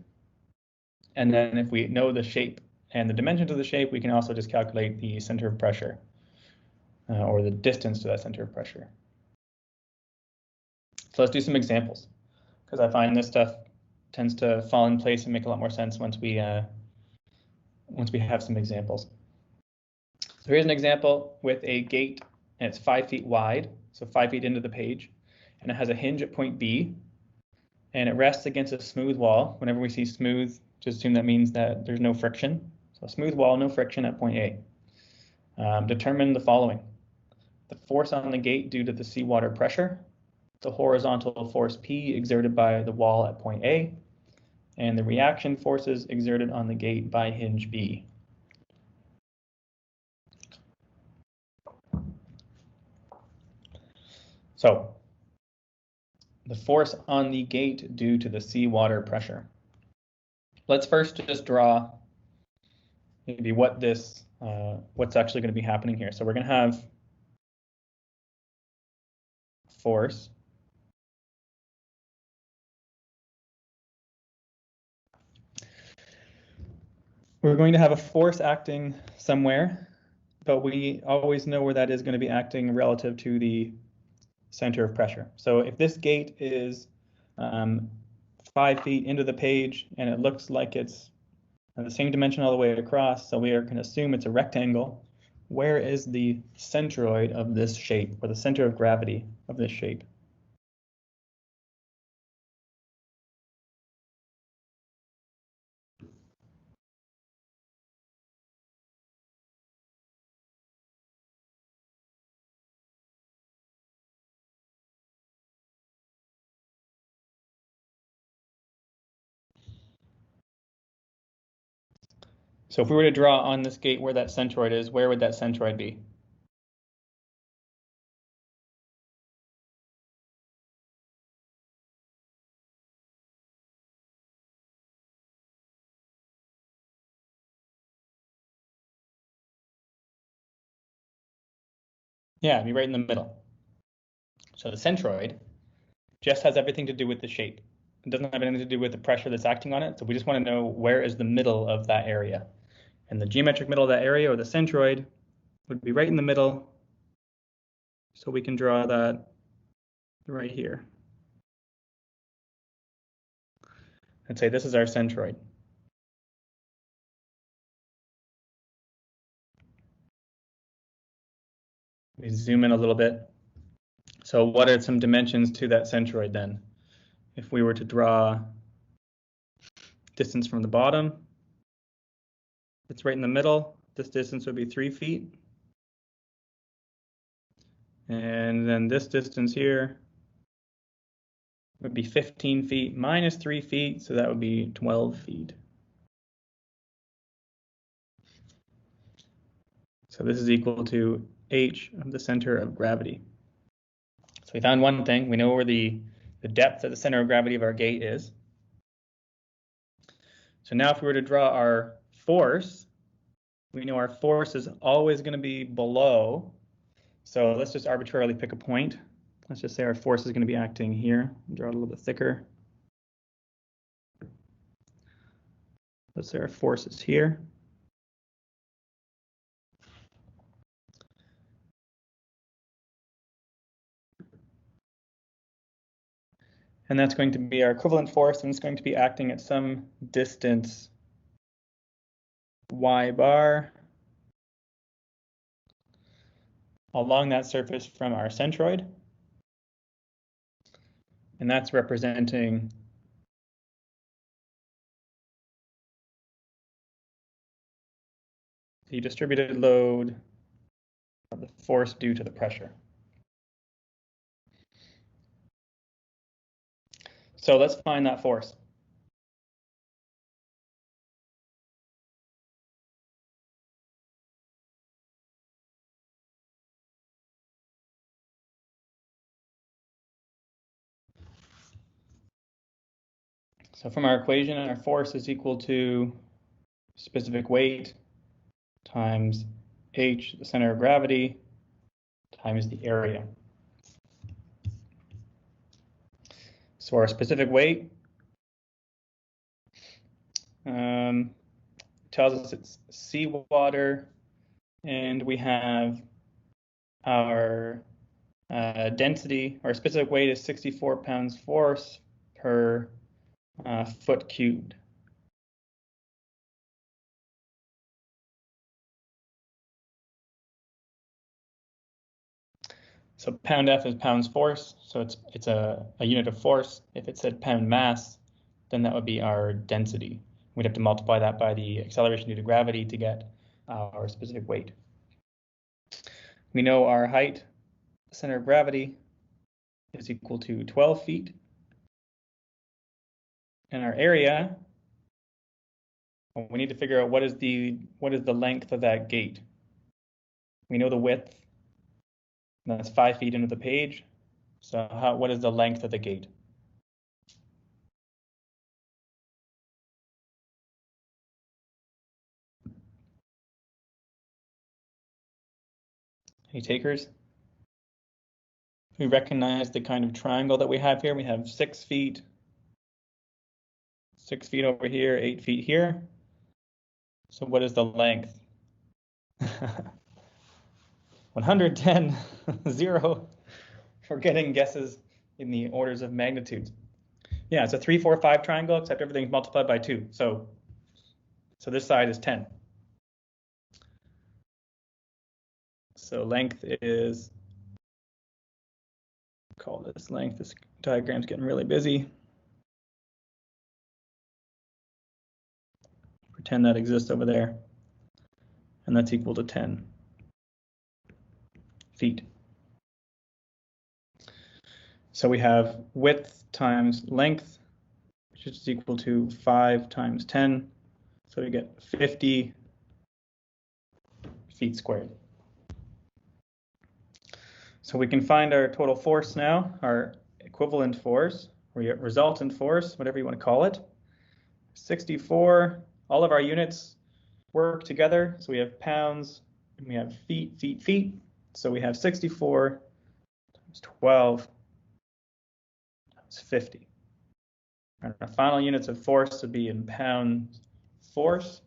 And then if we know the shape and the dimensions of the shape, we can also just calculate the center of pressure or the distance to that center of pressure. So let's do some examples, because I find this stuff tends to fall in place and make a lot more sense once we have some examples. So here's an example with a gate, and it's 5 feet wide, so 5 feet into the page, and it has a hinge at point B, and it rests against a smooth wall. Whenever we see smooth, just assume that means that there's no friction. So smooth wall, no friction at point A. Determine the following: the force on the gate due to the seawater pressure, the horizontal force P exerted by the wall at point A, and the reaction forces exerted on the gate by hinge B. So the force on the gate due to the seawater pressure. Let's first just draw maybe what's actually going to be happening here. So we're going to have force we're going to have a force acting somewhere, but we always know where that is going to be acting relative to the center of pressure. So if this gate is 5 feet into the page and it looks like it's the same dimension all the way across, so we are going to assume it's a rectangle, where is the centroid of this shape, or the center of gravity of this shape? So if we were to draw on this gate where that centroid is, where would that centroid be? Yeah, it'd be right in the middle. So the centroid just has everything to do with the shape. It doesn't have anything to do with the pressure that's acting on it. So we just want to know where is the middle of that area. And the geometric middle of that area, or the centroid, would be right in the middle. So we can draw that right here. And say this is our centroid. We zoom in a little bit. So what are some dimensions to that centroid then? If we were to draw distance from the bottom, it's right in the middle. This distance would be 3 feet. And then this distance here would be 15 feet minus 3 feet, so that would be 12 feet. So this is equal to h of the center of gravity. So we found one thing. We know where the depth at the center of gravity of our gate is. So now if we were to draw our force, we know our force is always going to be below. So let's just arbitrarily pick a point. Let's just say our force is going to be acting here. Draw it a little bit thicker. Let's say our force is here. And that's going to be our equivalent force, and it's going to be acting at some distance y bar along that surface from our centroid. And that's representing the distributed load of the force due to the pressure. So let's find that force. So from our equation, our force is equal to specific weight times h, the center of gravity, times the area. So our specific weight tells us it's seawater, and we have our density, our specific weight is 64 pounds force per foot cubed. So pound F is pounds force, so it's a unit of force. If it said pound mass, then that would be our density. We'd have to multiply that by the acceleration due to gravity to get our specific weight. We know our height, center of gravity, is equal to 12 feet. And our area, well, we need to figure out what is the length of that gate. We know the width, that's 5 feet into the page. So what is the length of the gate? Any takers? We recognize the kind of triangle that we have here. We have 6 feet, 6 feet over here, 8 feet here. So what is the length? 110, 0. We're getting guesses in the orders of magnitudes. Yeah, it's a 3, 4, 5 triangle, except everything's multiplied by 2. So this side is 10. So length is, call this length. This diagram's getting really busy. Pretend that exists over there. And that's equal to 10 feet. So we have width times length, which is equal to 5 times 10. So we get 50 feet squared. So we can find our total force now, our equivalent force, or resultant force, whatever you want to call it. 64, all of our units work together. So we have pounds, and we have feet, feet, feet. So we have 64 times 12 times 50. And our final units of force would be in pounds force.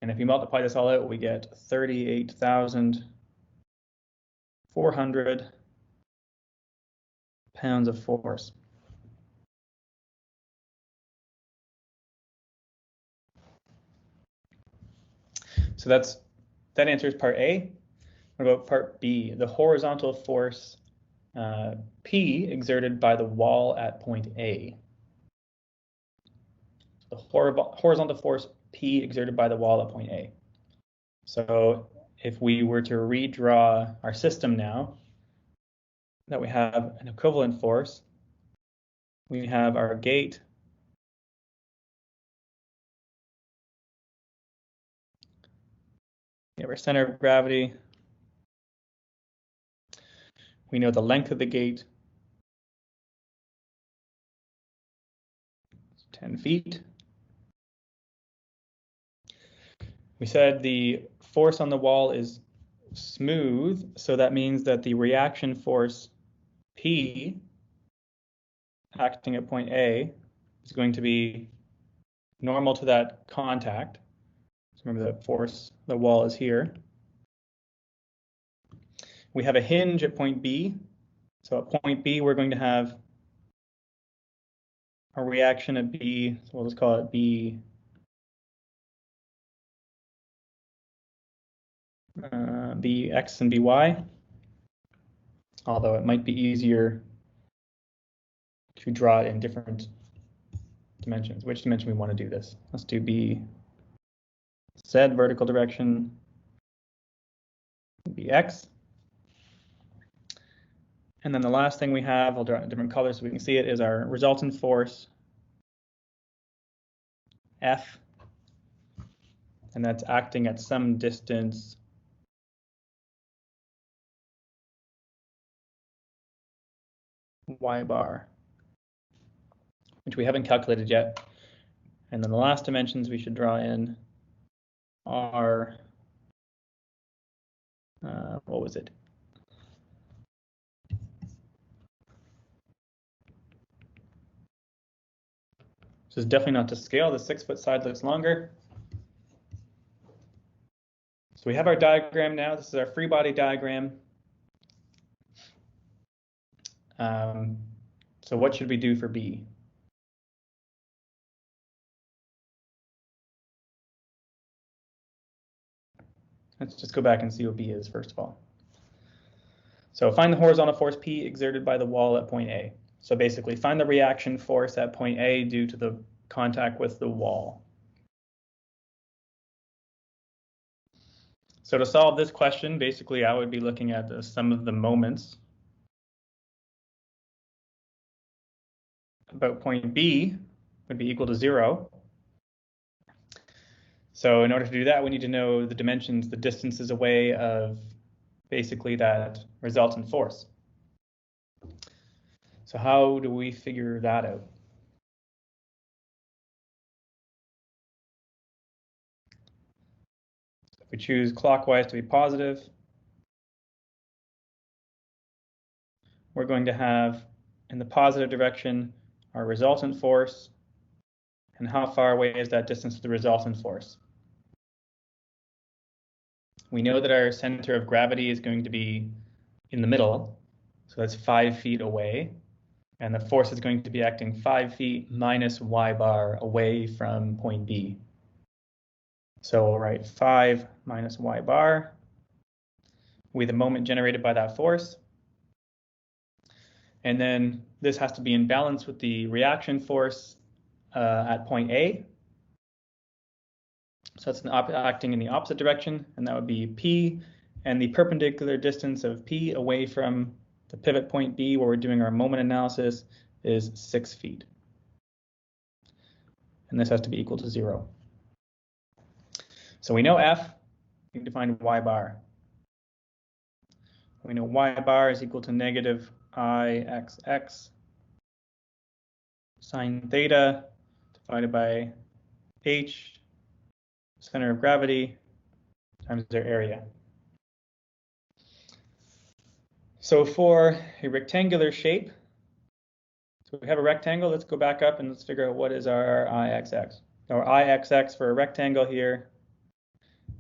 And if you multiply this all out, we get 38,400 pounds of force. So that answers part A. What about part B? The horizontal force P exerted by the wall at point A. The horizontal force P exerted by the wall at point A. So if we were to redraw our system now, that we have an equivalent force, we have our gate, we have our center of gravity, we know the length of the gate, it's 10 feet. We said the force on the wall is smooth, so that means that the reaction force P acting at point A is going to be normal to that contact. So remember that force, the wall is here. We have a hinge at point B. So at point B, we're going to have a reaction at B, so we'll just call it B. Bx and By, although it might be easier to draw it in different dimensions. Which dimension we want to do this? Let's do B Z vertical direction, Bx. And then the last thing we have, I'll draw it in different colors so we can see it, is our resultant force F, and that's acting at some distance y bar, which we haven't calculated yet. And then the last dimensions we should draw in are, what was it? This is definitely not to scale. The 6-foot side looks longer. So we have our diagram now. This is our free body diagram. So what should we do for B? Let's just go back and see what B is first of all. So find the horizontal force P exerted by the wall at point A. So basically find the reaction force at point A due to the contact with the wall. So to solve this question, basically I would be looking at the sum of the moments about point B would be equal to 0. So in order to do that, we need to know the dimensions, the distances away of basically that resultant force. So how do we figure that out? If we choose clockwise to be positive, we're going to have in the positive direction our resultant force, and how far away is that distance to the resultant force. We know that our center of gravity is going to be in the middle, so that's 5 feet away, and the force is going to be acting 5 feet minus y bar away from point B. So we'll write 5 minus y bar with the moment generated by that force. And then this has to be in balance with the reaction force at point A. So it's acting in the opposite direction, and that would be P, and the perpendicular distance of P away from the pivot point B, where we're doing our moment analysis, is 6 feet. and this has to be equal to 0. So we know F, we need to find y bar. We know y bar is equal to negative Ixx sine theta divided by h, center of gravity, times their area. So for a rectangular shape, so we have a rectangle, let's go back up and let's figure out what is our Ixx. Our Ixx for a rectangle here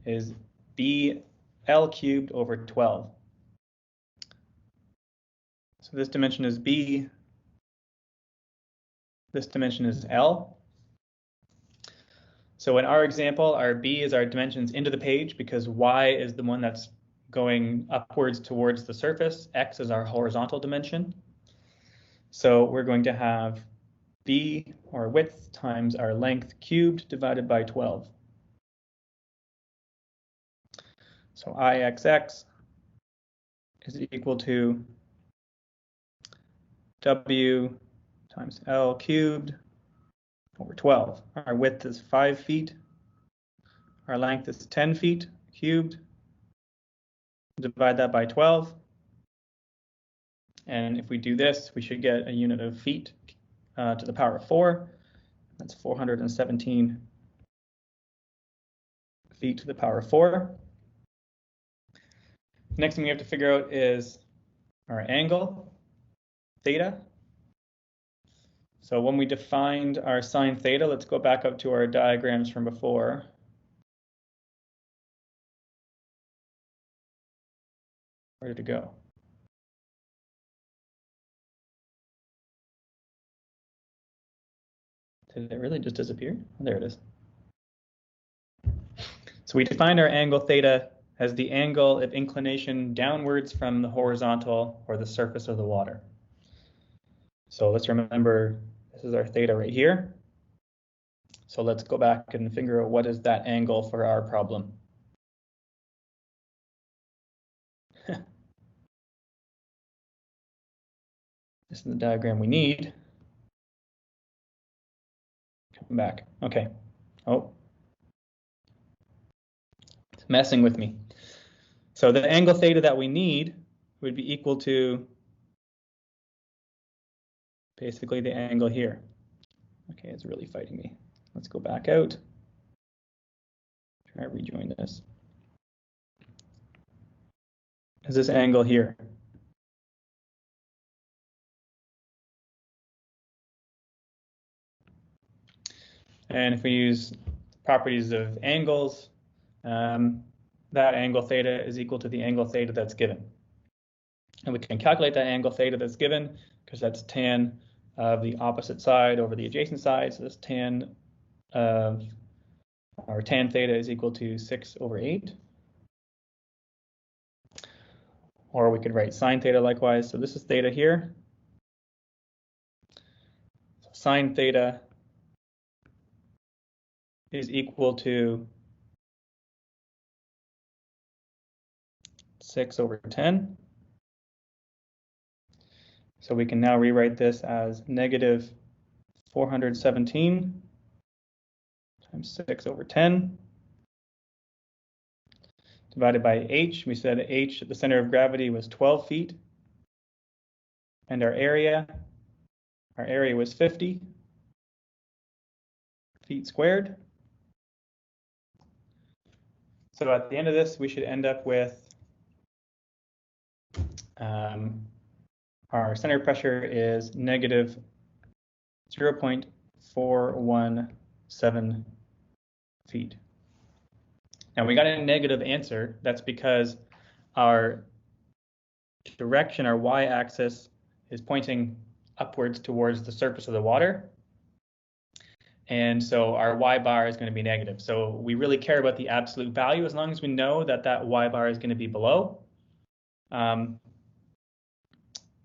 is BL cubed over 12. So this dimension is B, this dimension is L. So in our example, our B is our dimensions into the page because Y is the one that's going upwards towards the surface. X is our horizontal dimension. So we're going to have B, or width, times our length cubed divided by 12. So Ixx is equal to W times L cubed over 12. Our width is 5 feet. Our length is 10 feet cubed. Divide that by 12. And if we do this, we should get a unit of feet to the power of 4. That's 417 feet to the power of 4. Next thing we have to figure out is our angle, theta. So when we defined our sine theta, let's go back up to our diagrams from before. Where did it go? Did it really just disappear? Oh, there it is. So we defined our angle theta as the angle of inclination downwards from the horizontal or the surface of the water. So let's remember this is our theta right here. So let's go back and figure out what is that angle for our problem. This is the diagram we need. Come back. Okay. Oh, it's messing with me. So the angle theta that we need would be equal to basically the angle here. Okay, it's really fighting me. Let's go back out. Try to rejoin this. Is this angle here? And if we use properties of angles, that angle theta is equal to the angle theta that's given. And we can calculate that angle theta that's given because that's tan of the opposite side over the adjacent side. So this tan of our tan theta is equal to 6/8. Or we could write sine theta likewise. So this is theta here. So sine theta is equal to 6/10. So we can now rewrite this as negative 417 times 6/10 divided by h. We said h at the center of gravity was 12 feet. And our area was 50 feet squared. So at the end of this, we should end up with our center pressure is negative 0.417 feet. Now we got a negative answer. That's because our direction, our y-axis, is pointing upwards towards the surface of the water. And so our y bar is going to be negative. So we really care about the absolute value as long as we know that that y bar is going to be below.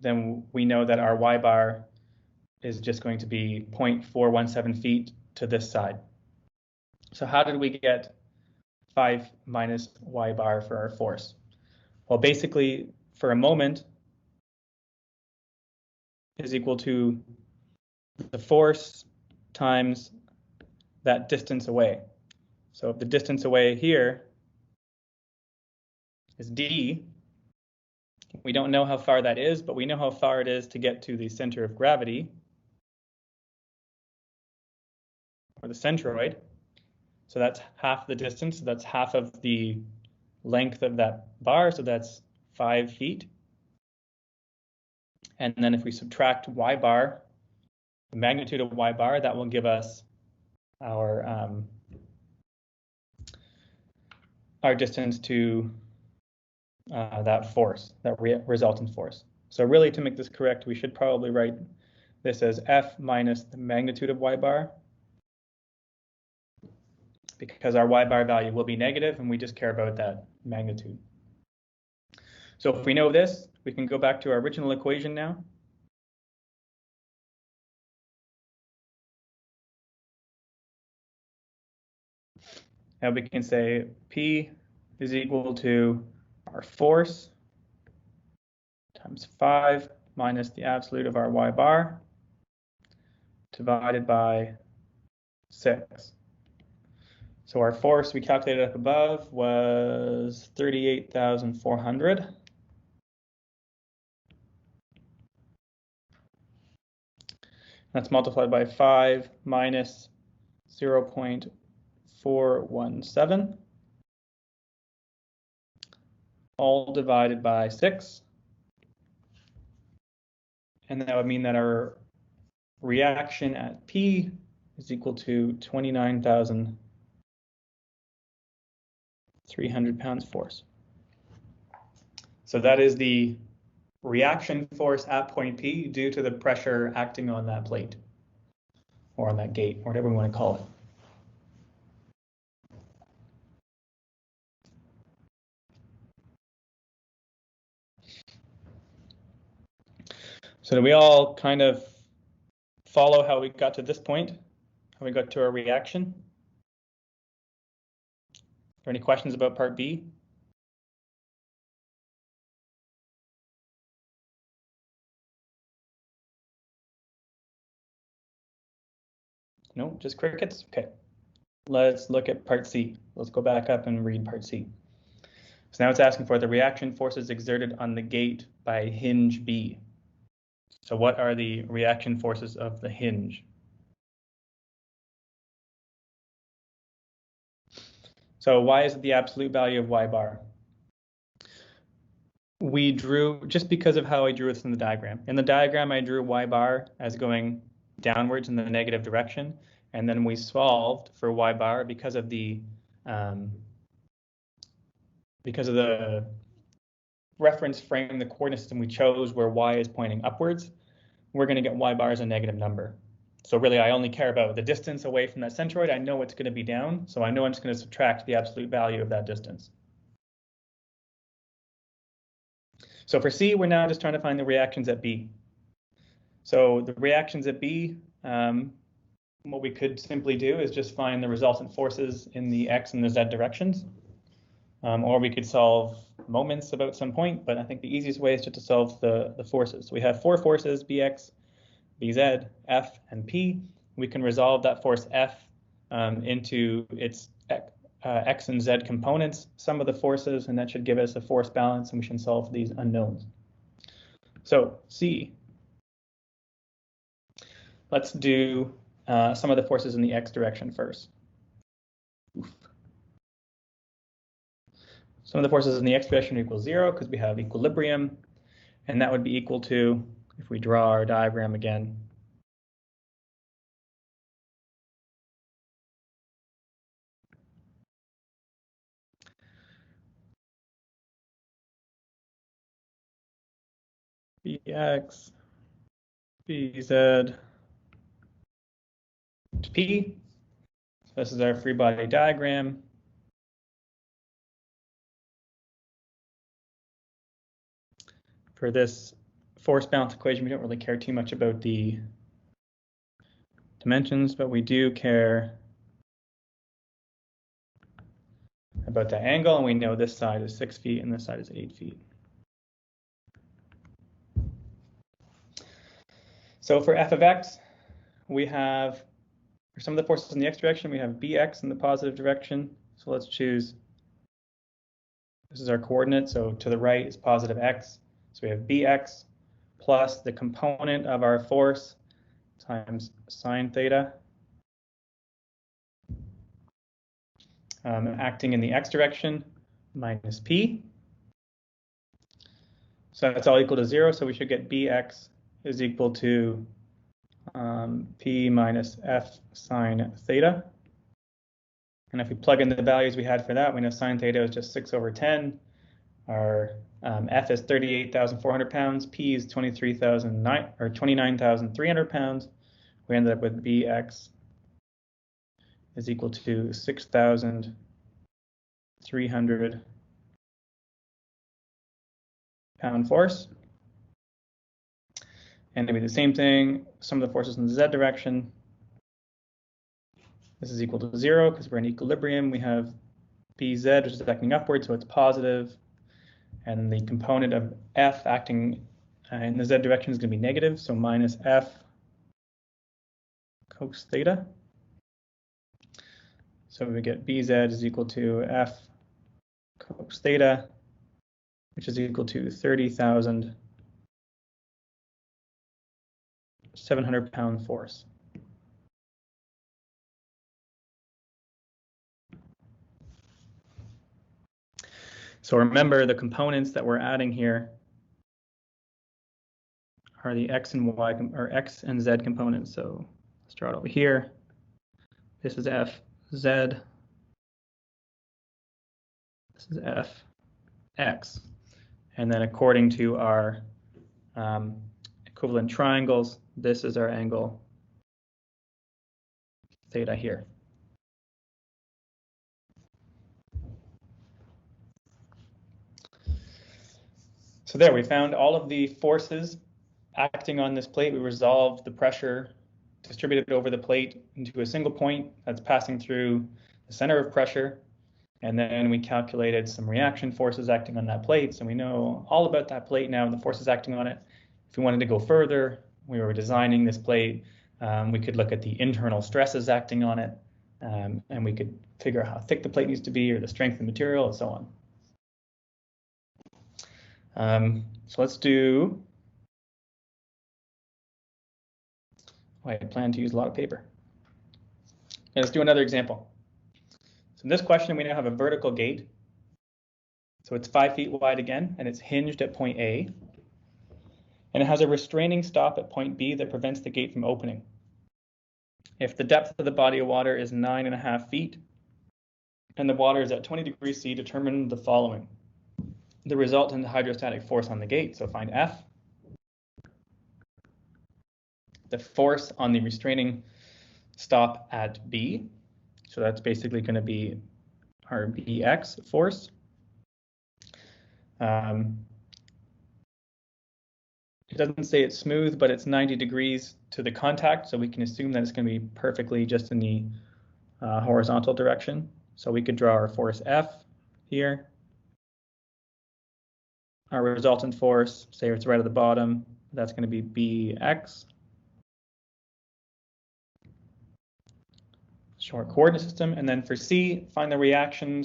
Then we know that our y bar is just going to be 0.417 feet to this side. So how did we get 5 minus y bar for our force? Well, basically, for a moment is equal to the force times that distance away. So if the distance away here is d, we don't know how far that is, but we know how far it is to get to the center of gravity, or the centroid. So that's half the distance. So that's half of the length of that bar. So that's 5 feet. And then if we subtract y bar, the magnitude of y bar, that will give us our distance to that force, that resultant force. So really, to make this correct, we should probably write this as F minus the magnitude of y bar, because our y bar value will be negative and we just care about that magnitude. So if we know this, we can go back to our original equation now. Now we can say P is equal to our force times 5 minus the absolute of our y bar divided by 6. So our force we calculated up above was 38,400. That's multiplied by 5 minus 0.417, all divided by 6. And that would mean that our reaction at P is equal to 29,300 pounds force. So that is the reaction force at point P due to the pressure acting on that plate, or on that gate, or whatever we want to call it. So do we all kind of follow how we got to this point, how we got to our reaction? Are there any questions about part B? No, just crickets? Okay. Let's look at part C. Let's go back up and read part C. So now it's asking for the reaction forces exerted on the gate by hinge B. So what are the reaction forces of the hinge? So why is it the absolute value of y bar? We drew, just because of how I drew this in the diagram. In the diagram, I drew y bar as going downwards in the negative direction, and then we solved for y bar because of the reference frame, the coordinate system we chose where y is pointing upwards. We're going to get y bar as a negative number. So really, I only care about the distance away from that centroid. I know it's going to be down, so I know I'm just going to subtract the absolute value of that distance. So for C, we're now just trying to find the reactions at B. So the reactions at B, what we could simply do is just find the resultant forces in the x and the z directions. Or we could solve moments about some point, but I think the easiest way is just to solve the forces. So we have 4 forces, Bx, Bz, F, and P. We can resolve that force F into its x and z components, sum of the forces, and that should give us a force balance, and we should solve these unknowns. So C. Let's do some of the forces in the x direction first. Oof. Some of the forces in the x direction equal 0 because we have equilibrium, and that would be equal to, if we draw our diagram again, Bx, Bz, P. So this is our free body diagram. For this force balance equation, we don't really care too much about the dimensions, but we do care about the angle, and we know this side is 6 feet and this side is 8 feet. So for f of x, we have For some of the forces in the x direction, we have bx in the positive direction. So let's choose, this is our coordinate, so to the right is positive x. So we have bx plus the component of our force times sine theta, acting in the x direction, minus p. So that's all equal to 0, so we should get bx is equal to p minus f sine theta. And if we plug in the values we had for that, we know sine theta is just 6/10. Our f is 38,400 pounds, p is 29,300 pounds. We ended up with bx is equal to 6,300 pound force. And it'll be the same thing, sum of the forces in the z direction. This is equal to 0 because we're in equilibrium. We have bz, which is acting upward, so it's positive. And the component of f acting in the z direction is going to be negative, so minus f cos theta. So we get bz is equal to f cos theta, which is equal to 30,700 pound force. So remember, the components that we're adding here are the x and y, or x and z components. So let's draw it over here. This is f z. This is f x. And then according to our equivalent triangles, this is our angle theta here. So there, we found all of the forces acting on this plate. We resolved the pressure distributed over the plate into a single point that's passing through the center of pressure. And then we calculated some reaction forces acting on that plate. So we know all about that plate now and the forces acting on it. If we wanted to go further, we were designing this plate, we could look at the internal stresses acting on it, and we could figure out how thick the plate needs to be or the strength of the material and so on. So let's do, I plan to use a lot of paper. Okay, let's do another example. So in this question, we now have a vertical gate. So it's 5 feet wide again, and it's hinged at point A. And it has a restraining stop at point B that prevents the gate from opening. If the depth of the body of water is 9.5 feet, and the water is at 20 degrees C, determine the following. The resultant hydrostatic force on the gate, so find F. The force on the restraining stop at B, so that's basically going to be our Bx force. It doesn't say it's smooth, but it's 90 degrees to the contact, so we can assume that it's going to be perfectly just in the horizontal direction. So we could draw our force F here. Our resultant force, say it's right at the bottom, that's going to be Bx. Short coordinate system. And then for C, find the reaction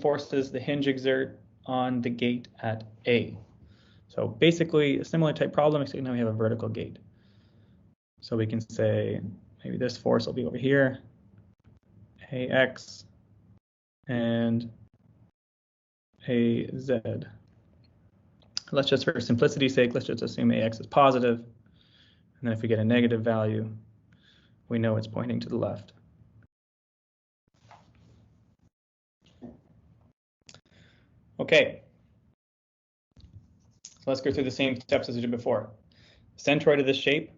forces the hinge exert on the gate at A. So basically a similar type problem, except now we have a vertical gate. So we can say maybe this force will be over here, AX and AZ. Let's just, for simplicity's sake, let's just assume AX is positive. And then if we get a negative value, we know it's pointing to the left. Okay. So let's go through the same steps as we did before. Centroid of this shape.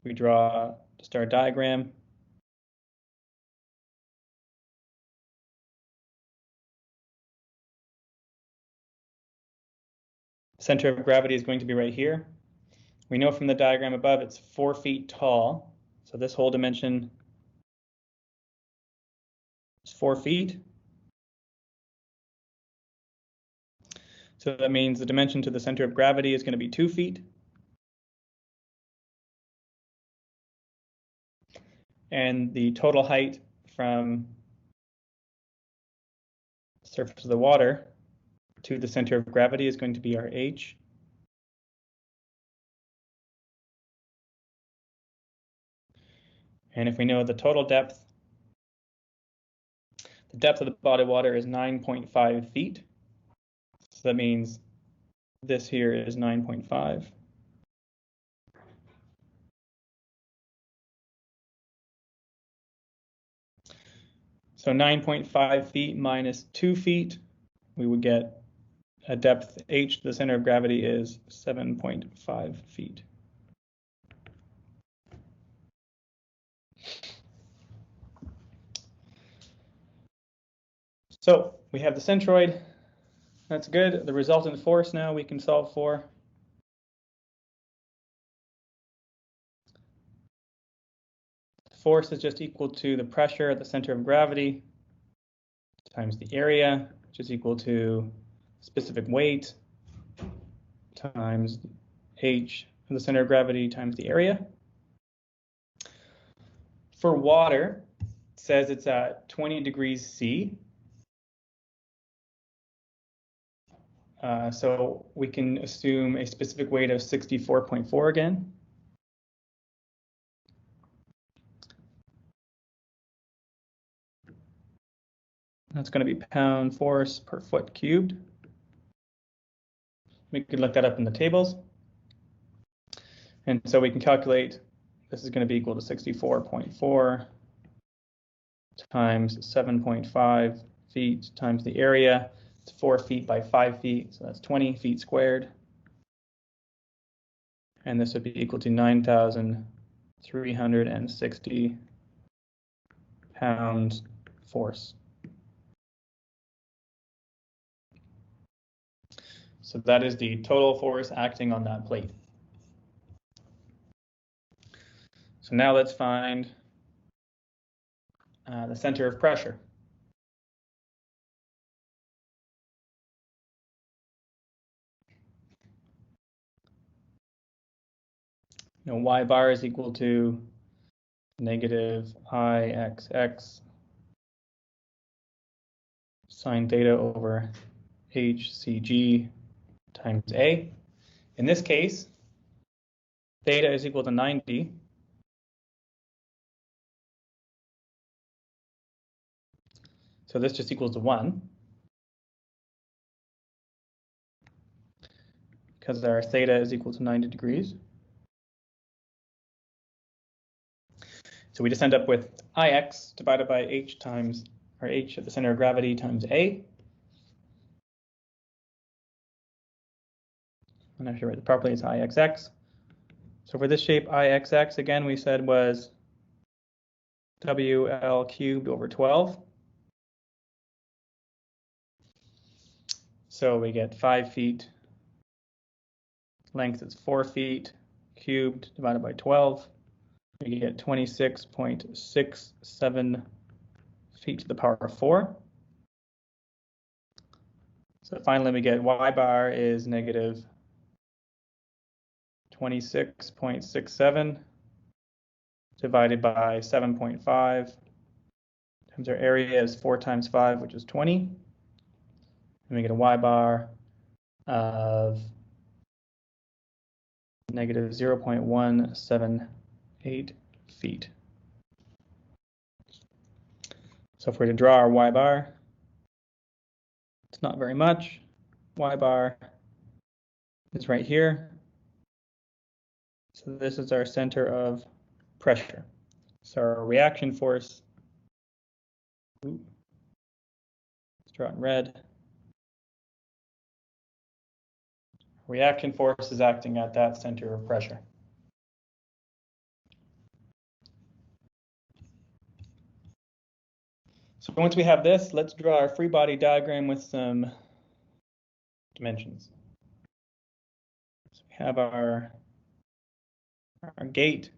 We draw just our diagram. Center of gravity is going to be right here. We know from the diagram above it's 4 feet tall. So this whole dimension is 4 feet. So that means the dimension to the center of gravity is going to be 2 feet. And the total height from the surface of the water to the center of gravity is going to be our h. And if we know the total depth, the depth of the body of water is 9.5 feet. So that means this here is 9.5. So 9.5 feet minus 2 feet, we would get a depth h to the center of gravity is 7.5 feet. So we have the centroid. That's good. The resultant force now we can solve for. Force is just equal to the pressure at the center of gravity times the area, which is equal to specific weight times h of the center of gravity times the area. For water, it says it's at 20 degrees C. So we can assume a specific weight of 64.4 again. That's going to be pound force per foot cubed. We could look that up in the tables. And so we can calculate this is going to be equal to 64.4 times 7.5 feet times the area. It's 4 feet by 5 feet, so that's 20 feet squared. And this would be equal to 9,360 pounds force. So that is the total force acting on that plate. So now let's find the center of pressure. Y bar is equal to negative Ixx sine theta over hcg times A. In this case, theta is equal to 90. So this just equals to 1. Because our theta is equal to 90 degrees. So we just end up with Ix divided by h times, or h at the center of gravity times A. I'm not sure write it properly, it's Ixx. So for this shape, Ixx, again, we said was WL cubed over 12. So we get 5 feet. Length is 4 feet cubed divided by 12. We get 26.67 feet to the power of 4. So finally, we get y bar is negative 26.67 divided by 7.5 times our area is 4 times 5, which is 20. And we get a y bar of negative 0.178 feet. So if we're to draw our y bar, it's not very much. Y bar is right here. So this is our center of pressure. So our reaction force, let's draw it in red. Reaction force is acting at that center of pressure. So once we have this, let's draw our free body diagram with some dimensions. So we have our gate.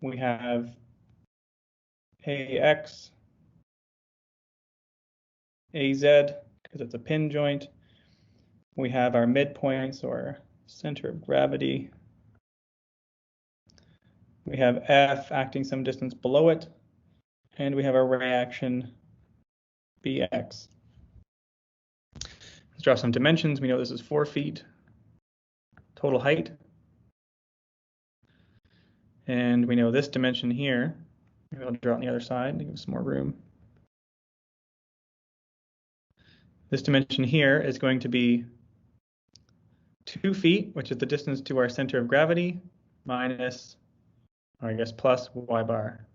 We have AX, AZ, because it's a pin joint. We have our midpoints or center of gravity. We have F acting some distance below it, and we have our reaction Bx. Let's draw some dimensions. We know this is 4 feet total height. And we know this dimension here. Maybe I'll draw it on the other side to give us some more room. This dimension here is going to be 2 feet, which is the distance to our center of gravity, minus, or I guess plus y bar.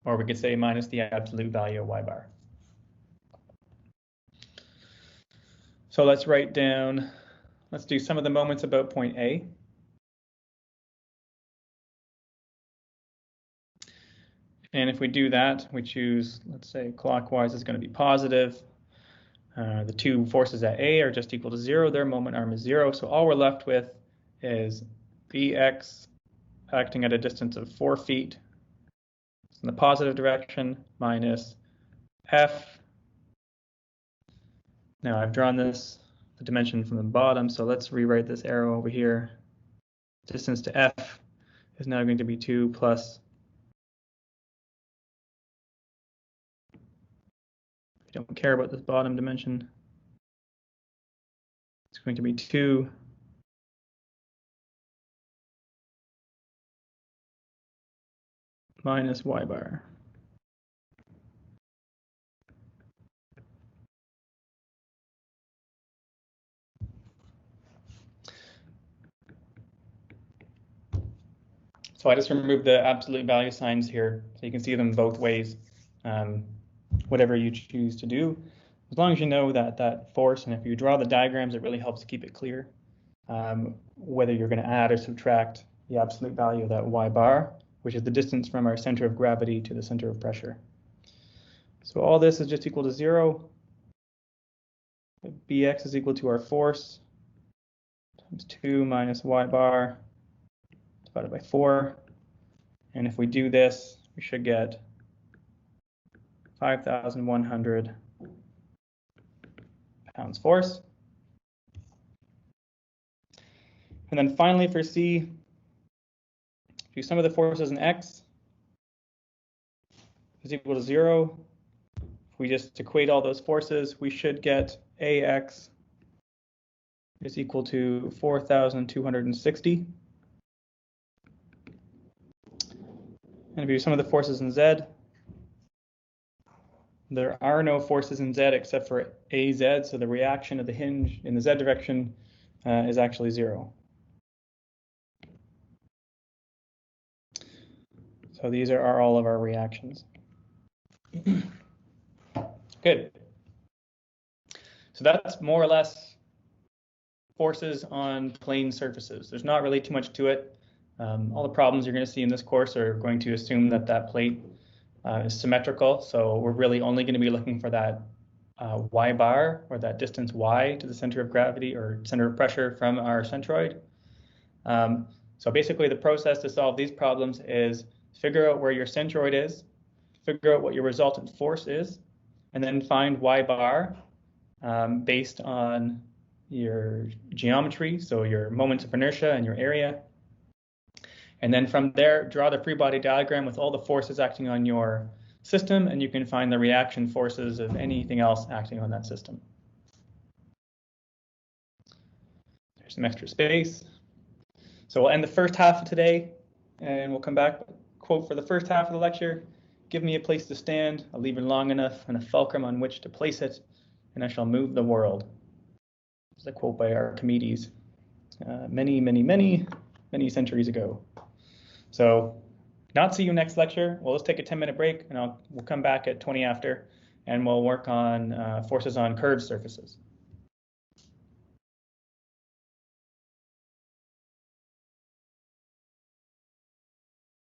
Or we could say minus the absolute value of y bar. So let's write down, let's do some of the moments about point A. And if we do that, we choose, let's say clockwise is going to be positive. The two forces at A are just equal to 0. Their moment arm is 0. So all we're left with is Bx acting at a distance of 4 feet in the positive direction minus F. Now I've drawn this, the dimension from the bottom, so let's rewrite this arrow over here. Distance to F is now going to be 2 plus, we don't care about this bottom dimension. It's going to be 2 minus y bar. So I just removed the absolute value signs here, so you can see them both ways, whatever you choose to do. As long as you know that force, and if you draw the diagrams, it really helps keep it clear, whether you're going to add or subtract the absolute value of that y bar, which is the distance from our center of gravity to the center of pressure. So all this is just equal to 0. Bx is equal to our force times 2 minus y bar divided by 4. And if we do this, we should get 5,100 pounds force. And then finally for C, do some of the forces in X is equal to 0. If we just equate all those forces, we should get AX is equal to 4,260. And if you do some of the forces in Z, there are no forces in Z except for AZ, so the reaction of the hinge in the Z direction is actually 0. So these are all of our reactions. Good. So that's more or less forces on plane surfaces. There's not really too much to it. All the problems you're going to see in this course are going to assume that that plate is symmetrical. So we're really only going to be looking for that y bar, or that distance y to the center of gravity or center of pressure from our centroid. So basically the process to solve these problems is figure out where your centroid is, figure out what your resultant force is, and then find y bar based on your geometry, so your moments of inertia and your area. And then from there, draw the free body diagram with all the forces acting on your system, and you can find the reaction forces of anything else acting on that system. There's some extra space. So we'll end the first half of today, and we'll come back. Quote for the first half of the lecture: "Give me a place to stand, a lever long enough, and a fulcrum on which to place it, and I shall move the world." It's a quote by Archimedes many centuries ago. So not see you next lecture. We'll just take a 10-minute break, and we'll come back at 20 after, and we'll work on forces on curved surfaces.